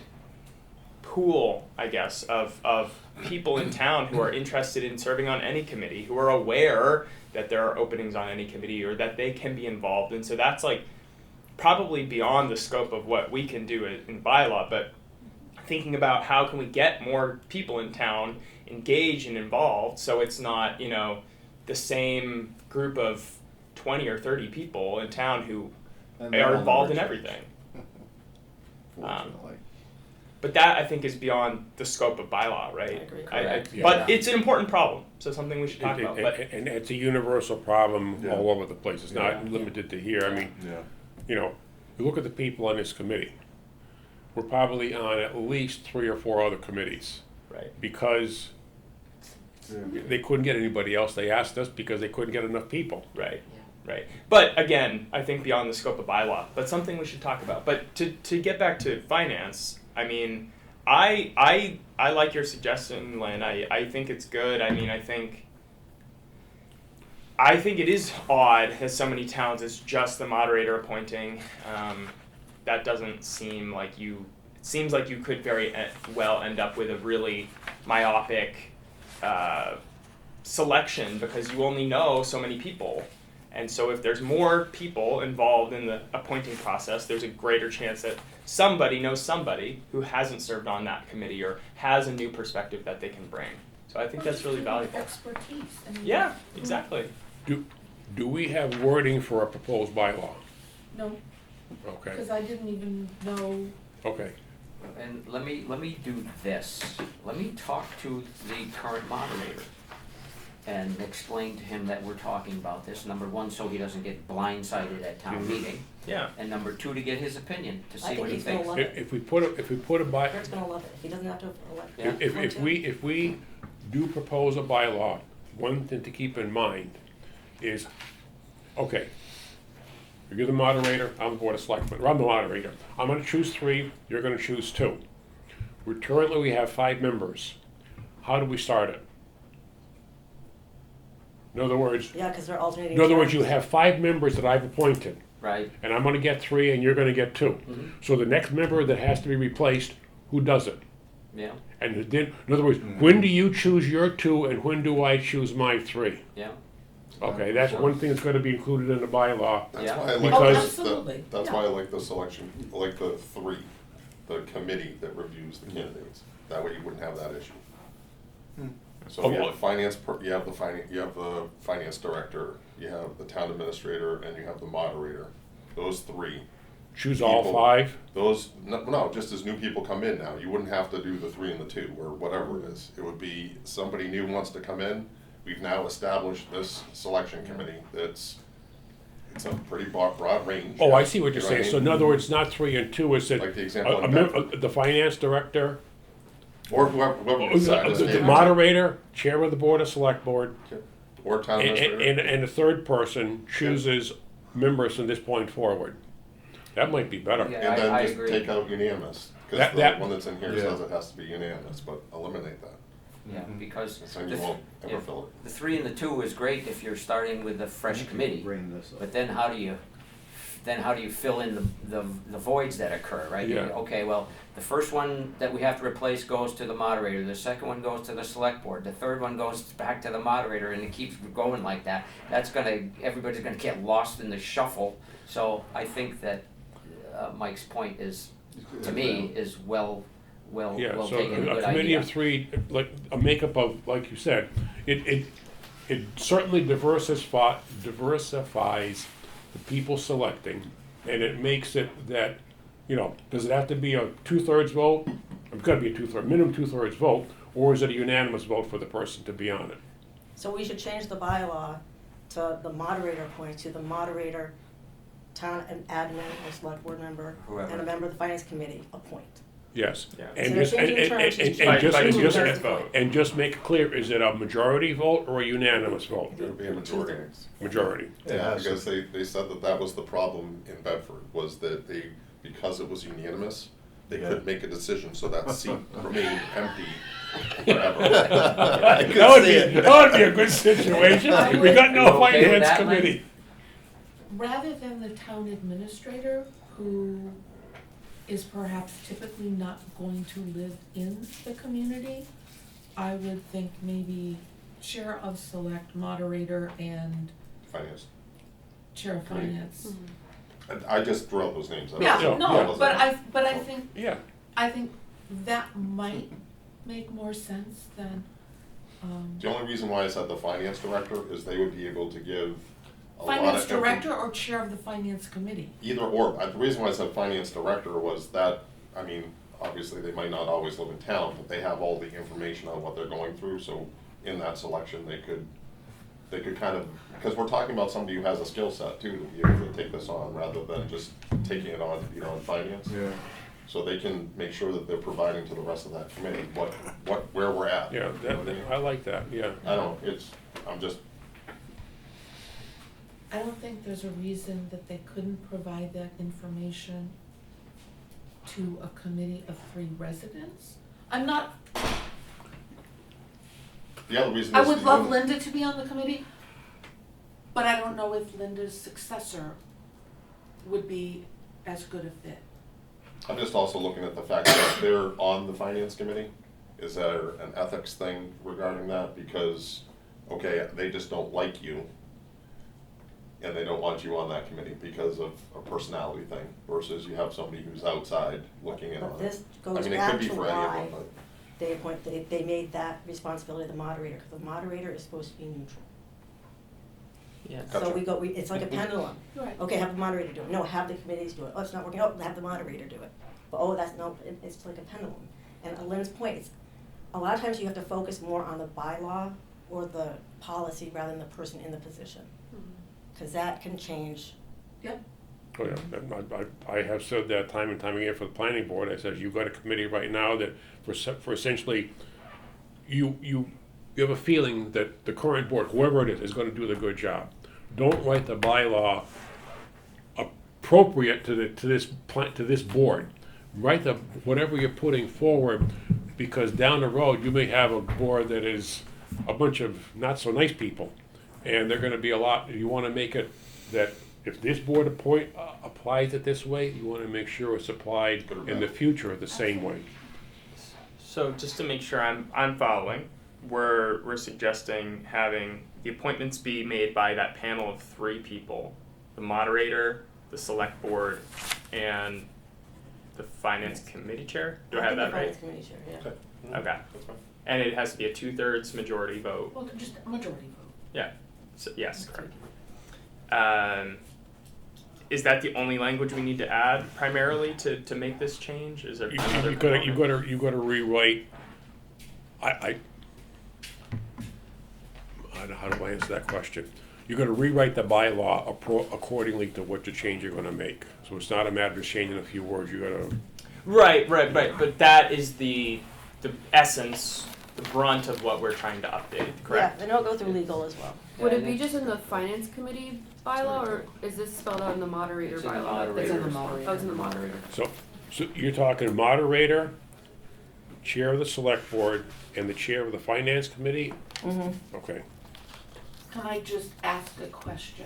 pool, I guess, of people in town who are interested in serving on any committee, who are aware that there are openings on any committee or that they can be involved. And so that's like probably beyond the scope of what we can do in bylaw, but thinking about how can we get more people in town engaged and involved so it's not, the same group of 20 or 30 people in town who And are they'll involved in never everything. Fortunately. but that I think is beyond the scope of bylaw, right? I agree. Correct. Yeah. But it's an important problem, so something we should talk about. But And it's a universal problem Yeah. all over the place. It's Yeah. not limited to here. I mean, Yeah. you know, you look at the people on this committee. We're probably on at least 3 or 4 other committees right. because they couldn't get anybody else. They asked us because they couldn't get enough people. Right, right. But again, I think beyond the scope of bylaw, but something we should talk about. But to get back to finance, I mean, I like your suggestion, Lynn. I think it's good. I mean, I think it is odd, as so many towns, it's just the moderator appointing. That doesn't seem like you. It seems like you could very well end up with a really myopic selection because you only know so many people. And so if there's more people involved in the appointing process, there's a greater chance that somebody knows somebody who hasn't served on that committee or has a new perspective that they can bring. So I think that's really valuable. Expertise. I mean, Yeah, exactly. Do we have wording for a proposed bylaw? No, Okay, because I didn't even know. okay. And let me do this. Let me talk to the current moderator and explain to him that we're talking about this. Number one, so he doesn't get blindsided at town meeting. Yeah. And number two, to get his opinion, to I see think what he he's gonna thinks. love it. If we put a by, Kurt's gonna love it. He doesn't have to elect. Yeah. if we do propose a bylaw, one thing to keep in mind is, okay, you're the moderator, I'm the board of selectmen, or I'm the moderator. I'm gonna choose 3, you're gonna choose 2. Currently, we have 5 members. How do we start it? In other words, Yeah, because they're alternating. you terms. have 5 members that I've appointed, Right? and I'm gonna get 3, and you're gonna get 2. Mhm. So the next member that has to be replaced, who does it? Yeah, And then, in other words, when do you choose your 2, and when do I choose my 3? yeah. Okay, that's one thing that's gonna be included in the bylaw. That's Yeah. why I like Because- Oh, the, absolutely. that's Yeah. why I like the selection, I like the 3, the committee that reviews the candidates. That way you wouldn't have that issue. So you have the you have the finance director, you have the town administrator, and you have the moderator. Those 3. Choose all People- 5? Those, no, just as new people come in now, you wouldn't have to do the 3 and the 2, or whatever it is. It would be somebody new wants to come in, we've now established this selection committee it's a pretty broad range. Oh, I see what you're You know saying. I So in mean? other words, not 3 and 2, it's that Like the example in the finance director, Or whoever decides. the moderator, chair of the board of select board, Or town administrator. and the third person chooses members from this point forward. That might be better. Yeah. And then I just agree. take out unanimous, That- because that- the one that's in here Yeah. says it has to be unanimous, but eliminate that. Yeah, because So you won't ever fill it. the 3 and the 2 is great if you're starting with a fresh committee. Bring this up. But then how do you fill in the voids that occur, right? Yeah. Okay, well, the first one that we have to replace goes to the moderator, the second one goes to the select board, the third one goes back to the moderator, and it keeps going like that. Everybody's gonna get lost in the shuffle. So I think that Mike's point is, to me, is well Yeah, so taken, a a good committee idea. of 3, like a makeup of, like you said, it certainly diversifies the people selecting, and it makes it that, does it have to be a 2/3 vote? It's gotta be a minimum 2/3 vote, or is it a unanimous vote for the person to be on it? So we should change the bylaw to the moderator appoints to the moderator, town and admin or select board member, Whoever. and a member of the finance committee appoint. Yes. Yeah. And So just, they're changing terms, just and change just, by and just, 2/3 vote. and just make it clear, is it a majority vote or a unanimous vote? It would be a majority. 2/3. Majority. Yeah, because they said that was the problem in Bedford, was that because it was unanimous, they couldn't make a decision, so that seat remained empty forever. That would be a good situation. We got no You okay with finance that, Mike? committee. Rather than the town administrator, who is perhaps typically not going to live in the community, I would think maybe chair of select, moderator, and Finance. chair of finance. And I just threw out those names. Yeah, Yeah, no, yeah. but I think Yeah. that might make more sense than, The only reason why I said the finance director is they would be able to give a lot of. finance director or chair of the finance committee. Either or. The reason why I said finance director was that, obviously they might not always live in town, but they have all the information on what they're going through, so in that selection, they could kind of, because we're talking about somebody who has a skill set too, to be able to take this on, rather than just taking it on to be on finance. Yeah. So they can make sure that they're providing to the rest of that committee where we're at. Yeah, You know what I mean? I like that, yeah. I don't, I'm just, I don't think there's a reason that they couldn't provide that information to a committee of 3 residents. I'm not, the other reason I is. would the love only- Linda to be on the committee, but I don't know if Linda's successor would be as good a fit. I'm just also looking at the fact that they're on the finance committee. Is there an ethics thing regarding that? Because, okay, they just don't like you, and they don't want you on that committee because of a personality thing, versus you have somebody who's outside looking in But on it. this I goes mean, it back could be to for any of why them, but. they made that responsibility of the moderator, because the moderator is supposed to be neutral. Yeah. So Gotcha. it's like a pendulum. Right. Okay, have the moderator do it. No, have the committees do it. Oh, it's not working. Oh, have the moderator do it. But oh, it's like a pendulum. And Lynn's point, it's, a lot of times you have to focus more on the bylaw or the policy rather than the person in the position. Because that can change. Yep. Oh, yeah, and I have said that time and time again for the planning board. I said, you've got a committee right now that for essentially, you have a feeling that the current board, whoever it is gonna do the good job. Don't write the bylaw appropriate to this board. Write whatever you're putting forward, because down the road, you may have a board that is a bunch of not so nice people. And they're gonna be you wanna make it that if this board applies it this way, you wanna make sure it's applied in the future the same way. So just to make sure I'm following, we're suggesting having the appointments be made by that panel of 3 people: the moderator, the select board, and the finance committee chair. Do I have that right? The finance committee chair, yeah. Okay. Okay. That's fine. And it has to be a 2/3 majority vote. Well, just a majority vote. Yeah. So, yes, correct. Is that the only language we need to add primarily to make this change? Is there another You component? gotta rewrite. I don't know how do I answer that question. You gotta rewrite the bylaw accordingly to what the change you're gonna make. So it's not a matter of changing a few words. You gotta. Right. But that is the essence, the brunt of what we're trying to update. Correct. Yeah, and it'll go through legal as well. Would Yeah, it be just in the finance committee bylaw, or is this spelled out in the moderator It's in the bylaw? moderator. It's in the moderator. Oh, it's in the moderator. So you're talking moderator, chair of the select board, and the chair of the finance committee? Mm-hmm. Okay. Can I just ask a question?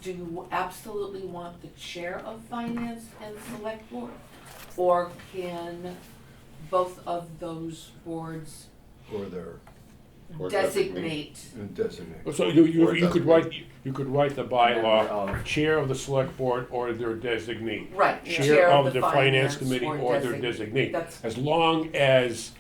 Do you absolutely want the chair of finance and select board? Or can both of those boards Or their, Or designate? designate. So Or you could designate. write the Member bylaw, of- chair of the select board or their designee. Right, Chair of the finance committee or their designee. That's, As long as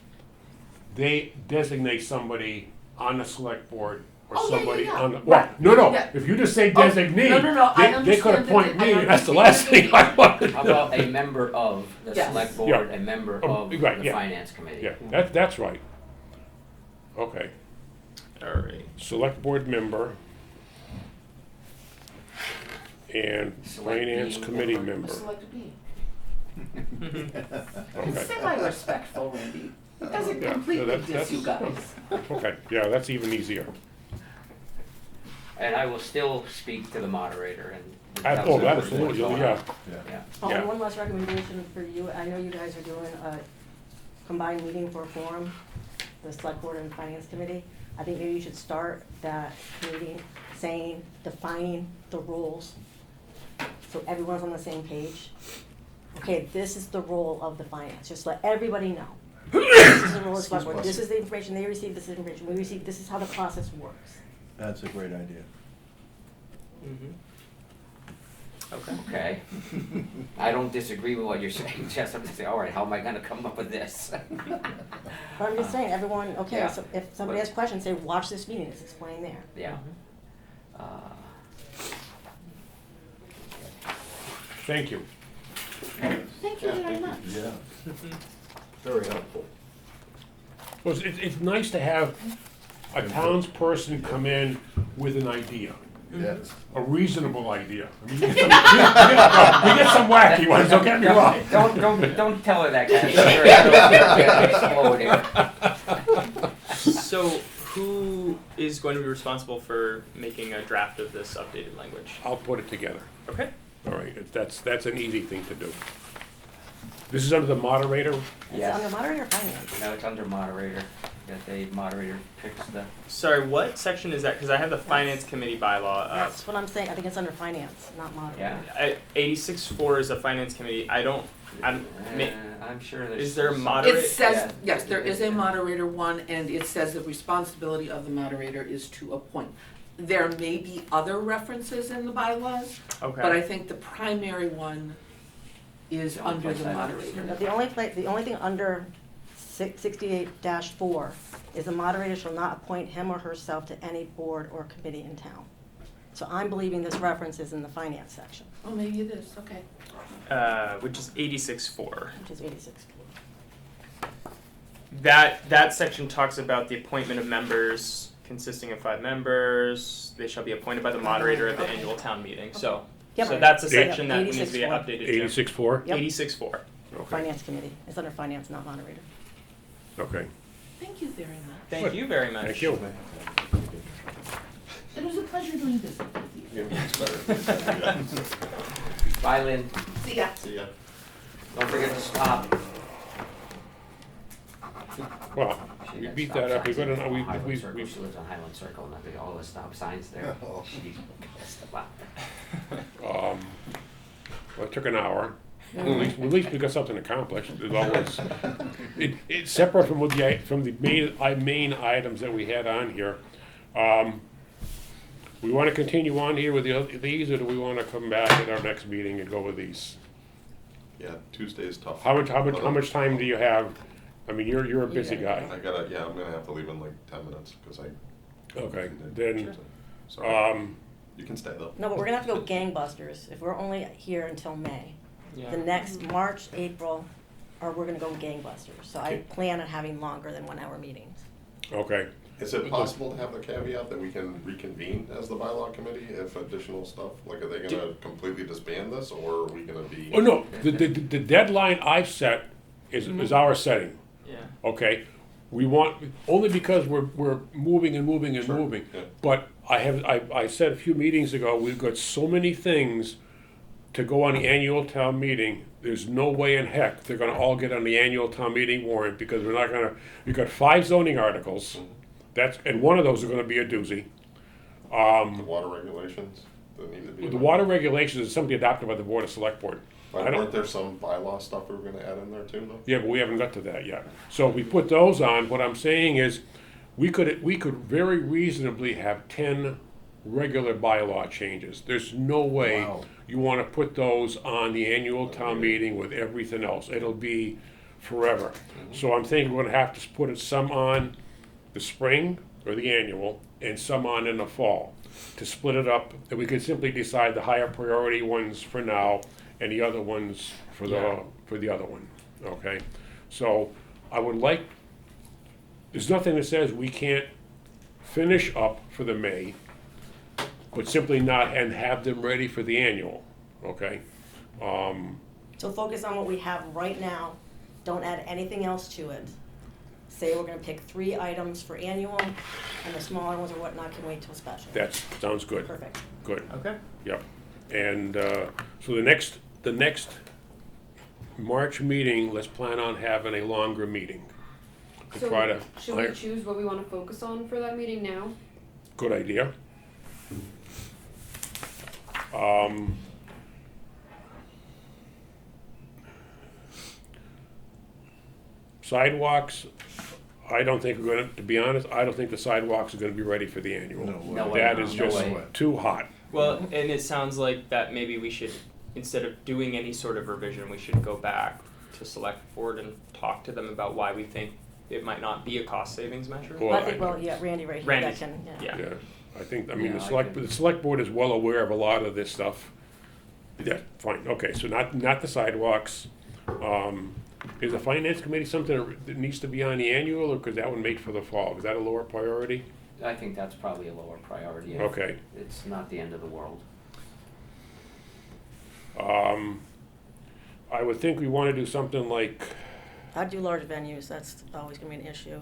they designate somebody on the select board or Oh, yeah, somebody yeah, on the, yeah. well, no, Yeah. if you just say Oh, designee, no, I they could understand appoint that- me, I that's the last thing I want to do. How about a member of the Yes. select board, Yeah. a member Oh, of right, the yeah. finance committee? Yeah, that's right. Okay, All right. select board member and Select finance being committee member. a member. select being. Okay. Semi-respectful, Randy. It doesn't Yeah, completely that's- diss you guys. Okay, yeah, that's even easier. And I will still speak to the moderator and. Absolutely, yeah. Yeah. Oh, Yeah. and one last recommendation for you, I know you guys are doing a combined meeting for a forum, the select board and finance committee. I think maybe you should start that meeting defining the rules, so everyone's on the same page. Okay, this is the role of the finance, just let everybody know. This is the role of the select board, this is the information they receive, this is the information we receive, this is how the process works. That's a great idea. Mm-hmm. Okay. Okay. I don't disagree with what you're saying, Jess. I'm just saying, all right, how am I gonna come up with this? But I'm just saying, everyone, okay, Yeah. so if somebody has questions, say, watch this meeting, it's explained there. Yeah. Thank you. Yes. Thank you very much. Yeah. Very helpful. Well, it's nice to have a townsperson come in with an idea, Yes. a reasonable idea. I mean, we get some wacky ones, don't get me wrong. Don't tell her that, guys. So who is going to be responsible for making a draft of this updated language? I'll put it together. Okay. All right, that's an easy thing to do. This is under the moderator. Is it under moderator or finance? No, it's under moderator. That the moderator picks the. Sorry, what section is that? Because I have the finance committee bylaw up. That's what I'm saying, I think it's under finance, not moderator. Yeah. 86.4 is a finance committee. I'm sure there's. is there a some- moderator? It says, Yeah. yes, there is a moderator one, and it says the responsibility of the moderator is to appoint. There may be other references in the bylaws, Okay. but I think the primary one is The only under place the I've ever moderator. seen it. No, the only thing under 68-4 is the moderator shall not appoint him or herself to any board or committee in town. So I'm believing this reference is in the finance section, Oh, maybe it is, okay. Which is 86.4. which is 86-4. That section talks about the appointment of members consisting of 5 members. They shall be appointed by the moderator at the Okay. annual town meeting. So, Yep. so that's a Yep, section that needs to be 86.4. updated. Jim. 86.4? Yep. 86.4. Okay, Finance committee, it's under finance, not moderator. okay. Thank you very much. Thank you very much. Thank you. It was a pleasure doing business with you. Yeah, it's better. Bye, Lynn. See ya. See ya. Don't forget to stop. Well, She we got beat stop that up. signs We got on we Highland we Circle. we. She lives on Highland Circle, and I got all the stop signs there. Oh. She's pissed about it. Well, it took an hour. At least we got something accomplished. There's always, it's separate from what the main items that we had on here. We want to continue on here with these, or do we want to come back at our next meeting and go with these? Yeah, Tuesday is tough. How much time do you have? I mean, you're a busy You guy. I'm gonna have to leave in like 10 minutes, because I. Okay, then, Sorry. You can stay though. No, but we're gonna have to go gangbusters if we're only here until May. Yeah. The next March, April, or we're gonna go gangbusters. So I plan on having longer than 1-hour meetings. okay. Is it possible to have the caveat that we can reconvene as the bylaw committee if additional stuff, like, are they gonna completely disband this, or are we gonna be? Oh, no, the deadline I've set is our setting. Yeah. Okay, we want, only because we're moving and moving and Sure, moving. yeah. But I said a few meetings ago, we've got so many things to go on the annual town meeting. There's no way in heck they're gonna all get on the annual town meeting warrant, because we're not gonna, we've got 5 zoning articles. And one of those are gonna be a doozy. The water regulations that need to be. The water regulations is something adopted by the Board of Select Board. But I don't- weren't there some bylaw stuff we were gonna add in there too, though? Yeah, but we haven't got to that yet. So if we put those on, what I'm saying is, we could very reasonably have 10 regular bylaw changes. There's no way Wow. you wanna put those on the annual town meeting with everything else. It'll be forever. So I'm thinking we're gonna have to put some on the spring or the annual, and some on in the fall, to split it up, and we could simply decide the higher priority ones for now, and the other ones for the other one, okay? So, I would like, there's nothing that says we can't finish up for the May, but simply not, and have them ready for the annual, okay? So focus on what we have right now, don't add anything else to it. Say we're gonna pick 3 items for annual, and the smaller ones or whatnot can wait till special. That sounds good, Perfect. good. Okay. Yep, and so the next March meeting, let's plan on having a longer meeting. To So, try to, should we choose what we want to focus on for that meeting now? good idea. Sidewalks, I don't think we're gonna, to be honest, I don't think the sidewalks are gonna be ready for the annual. No way. That is No just way. too hot. Well, and it sounds like that maybe we should, instead of doing any sort of revision, we should go back to select board and talk to them about why we think it might not be a cost savings measure. Well, Well, I think, well, yeah, Randy right here, Randy, that can, yeah. yeah. Yeah, I think, I mean, Yeah, I the select board is well aware of a lot of this stuff. Yeah, fine, okay, so not the sidewalks. Is the finance committee something that needs to be on the annual, or could that one wait for the fall? Is that a lower priority? I think that's probably a lower priority. Okay. It's not the end of the world. I would think we wanna do something like, I'd do large venues, that's always gonna be an issue.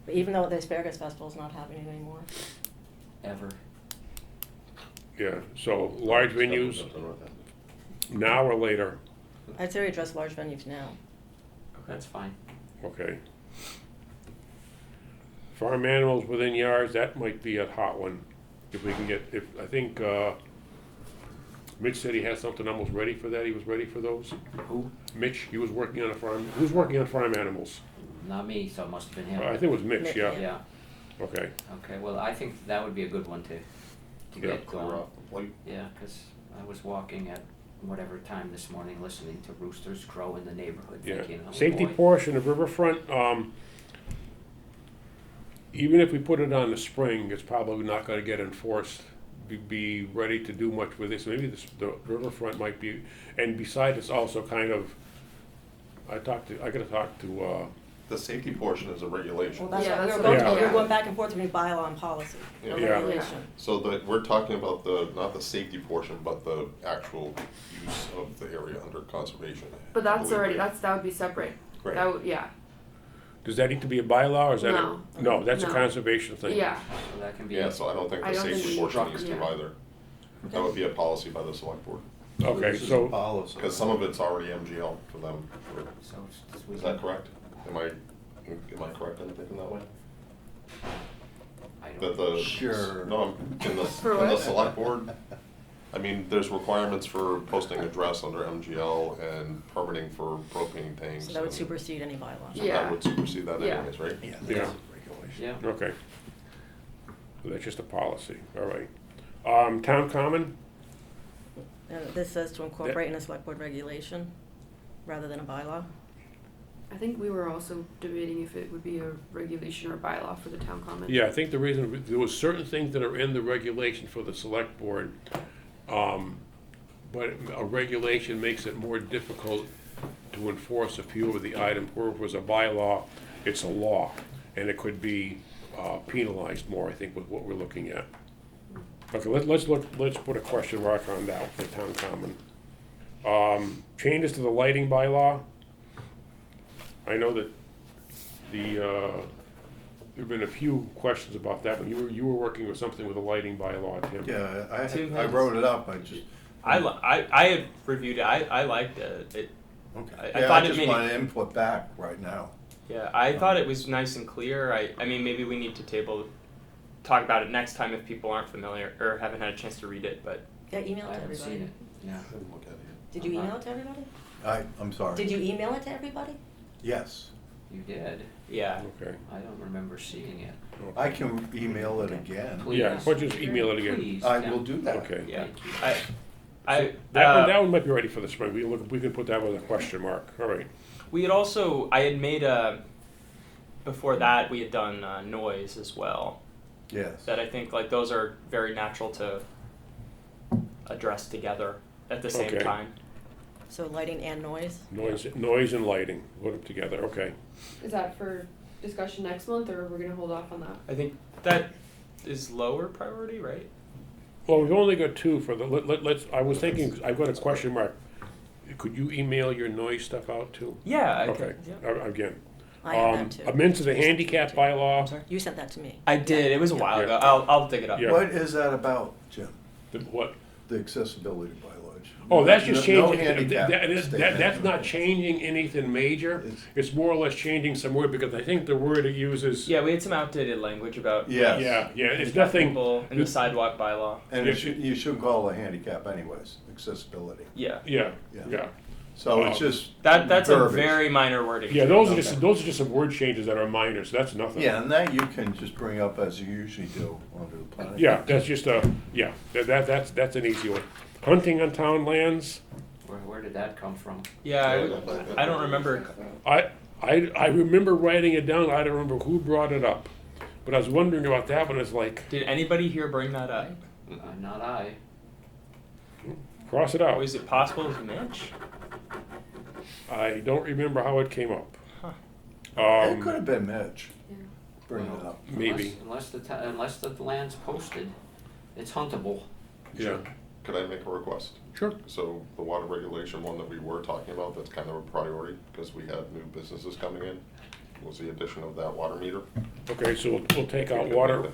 But even though the Asparagus Festival's not happening anymore. Ever. yeah, so large venues, now or later, I'd say we address large venues now. That's fine. okay. Farm animals within yards, that might be a hot one, if we can get, I think, Mitch said he had something almost ready for that, he was ready for those. Who? Mitch, he was working on a farm, who's working on farm animals? Not me, so it must have been him. I think it was Mitch, Mitch, yeah, Yeah, okay. okay, well, I think that would be a good one to Yeah. get Clear going. off the plate. Yeah, 'cause I was walking at whatever time this morning, listening to roosters crow in the neighborhood, Yeah, thinking, oh safety boy. portion of riverfront, even if we put it on the spring, it's probably not gonna get enforced, be ready to do much with this, maybe the riverfront might be, and besides, it's also kind of, I gotta talk to, The safety portion is a regulation. Well, that's Yeah, what we that's were what- going, we Yeah. were going back and forth between bylaw and policy, or Yeah. regulation. So we're talking about not the safety portion, but the actual use of the area under conservation. But that's Believe already, me. that would be separate. Right. That would, yeah, does that need to be a bylaw, or is that? No. No, that's a No. conservation thing. yeah. So that can be. Yeah, so I don't think I the don't think safety we- portion needs to yeah. either. That would be a policy by the select board, Okay, This is a so, policy. because some of it's already MGL for them. So we Is that can- correct? Am I correct in thinking that way? I That don't, the. Sure. No, in the For in the what? select board, I mean, there's requirements for posting address under MGL and permitting for propane tanks. So that would and- supersede any bylaw. So Yeah. that would supersede that Yeah. anyways, right? yeah, yeah, okay. So that's just a policy, all right. Town common, This says to incorporate in a select board regulation, rather than a bylaw. I think we were also debating if it would be a regulation or bylaw for the town common. yeah, I think the reason, there was certain things that are in the regulation for the select board, but a regulation makes it more difficult to enforce a few of the items, where if it was a bylaw, it's a law, and it could be penalized more, I think, with what we're looking at. Okay, let's put a question mark on that for town common. Changes to the lighting bylaw. I know that there've been a few questions about that, but you were working with something with the lighting bylaw, Tim. Yeah, Tim I has- wrote it up, I just, I had reviewed it. I liked it. okay. I Yeah, thought I it just made want input back right now. Yeah, I thought it was nice and clear. I mean, maybe we need to talk about it next time if people aren't familiar or haven't had a chance to read it. But Yeah, email I it to haven't seen everybody. it, yeah. Look at it. Did you email it to everybody? I'm sorry. Did you email it to everybody? Yes, You did, yeah, Okay. I don't remember seeing it. I can email it again. Please. Yeah, why don't you just email it again? Please, I yeah. will do that. Okay. yeah. Thank you. That one might be ready for the spring. We can put that with a question mark. All right. We had also I had made before that we had done noise as well. Yes. That I think like those are very natural to address together at the same Okay. time. So lighting and noise? Noise and lighting, put them together, okay. Is that for discussion next month, or we're gonna hold off on that? I think that is lower priority, right? Well, we've only got two for the, let's, I was thinking, I've got a question mark. Could you email your noise stuff out too? Yeah. I Okay, again. I have that too. Amendments to the handicap bylaw, You sent that to me. I did. It was a while Yeah. ago. I'll dig it up. Yeah. What is that about, Jim? what? The accessibility bylaw? Oh, that's just No changing, handicap that's statement. not changing anything major. It's- It's more or less changing some word, because I think the word it uses. Yeah, we had some outdated language about Yes. Yeah, it's handicap nothing, people in the sidewalk bylaw. And you should call it handicap anyways, accessibility. Yeah, yeah. So it's just. that's a verbiage. very minor wording. Yeah, those are Okay. just some word changes that are minor, so that's nothing. Yeah, and that you can just bring up as you usually do under the planning. Yeah, that's just that's an easy one. Hunting on town lands, Where did that come from? Yeah, I don't remember. I remember writing it down, I don't remember who brought it up. But I was wondering about that one, it's like, Did anybody here bring that up? Not I. cross it out. Or is it possible it was Mitch? I don't remember how it came up. It could have been Mitch. Yeah. Bring it up. Maybe, Unless the land's posted, it's huntable. yeah, Could I make a request? sure. So the water regulation one that we were talking about, that's kind of a priority, because we have new businesses coming in, was the addition of that water meter. Okay, so we'll take out water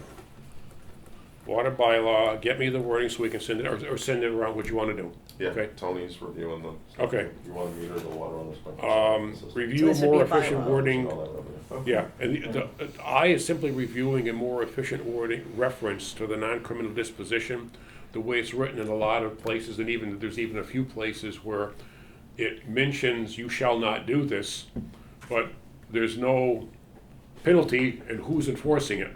bylaw, get me the wording so we can send it, or send it around what you wanna do. Yeah, Okay. Tony's reviewing them. Okay. You want to meter the water on the sprinkler? Review this would more be a efficient bylaw. wording, yeah, and the I is simply reviewing a more efficient wording reference to the non-criminal disposition, the way it's written in a lot of places, and there's even a few places where it mentions you shall not do this, but there's no penalty and who's enforcing it.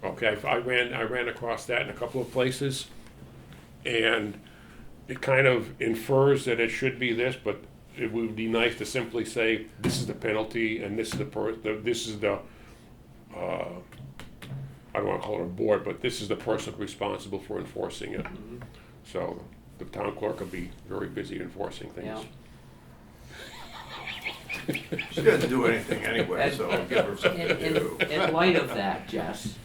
Okay, I ran across that in a couple of places, and it kind of infers that it should be this, but it would be nice to simply say, this is the penalty, and this is the I don't wanna call it a board, but this is the person responsible for enforcing it. So, the town clerk will be very busy enforcing Yeah. things. She doesn't do anything anyway, so I'll give her something to do. In light of that, Jess,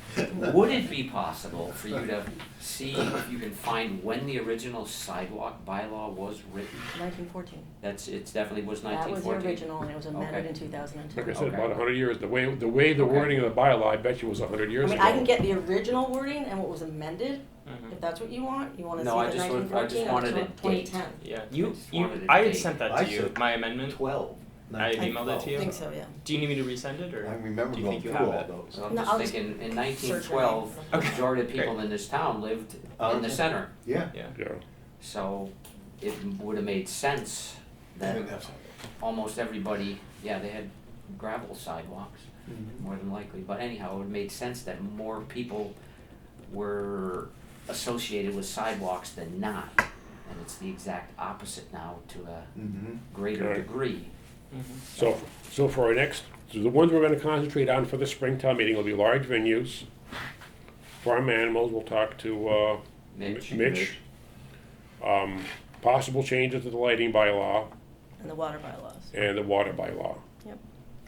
would it be possible for you to see if you can find when the original sidewalk bylaw was written? 1914. It definitely was That nineteen was the fourteen? original, and it was amended Okay. in 2002. Like I said, Okay. about 100 years, the way the Okay. wording of the bylaw, I bet you was 100 I years mean, ago. I can get the original wording and what was amended, Mhm. if that's what you want. You wanna see No, I the just 1914 or wanted a 2010? Yeah, just wanted a I had date. sent that I to you, said my amendment. 12. I emailed it to I you. think so, yeah. Do you need me to resend it, or? I remember do you going think you through have all it? those. So I'm No, just I'll just thinking, in search 1912, my the name. majority of Great. people in this town lived in the center. Yeah. Yeah. Yeah, So it would have made sense that Didn't have almost everybody, yeah, they had gravel sidewalks, Mhm. more than likely. But anyhow, it would have made sense that more people were associated with sidewalks than not. And it's the exact opposite now to a Mhm. greater Right. degree. so for our next, so the ones we're gonna concentrate on for the Springtown meeting will be large venues. Farm animals, we'll talk to, Mitch. Possible changes to the lighting bylaw And the water bylaws. and the water bylaw. Yep.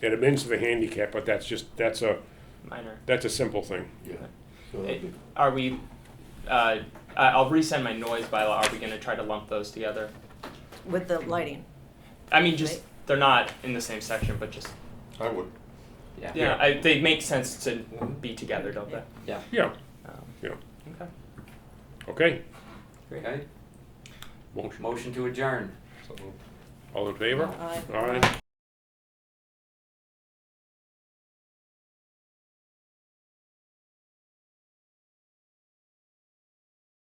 And amends to the handicap, but that's Minor. a simple thing. Yeah. So It- that'd be- Are we? I'll resend my noise bylaw. Are we gonna try to lump those together? With the lighting. I mean, just Right. they're not in the same section, but just I would. Yeah. yeah, they make sense to be together, don't they? Yeah. Yeah, Um, yeah, Okay. okay. Okay. Motion, Motion to adjourn. So all in favor? Aye. All right.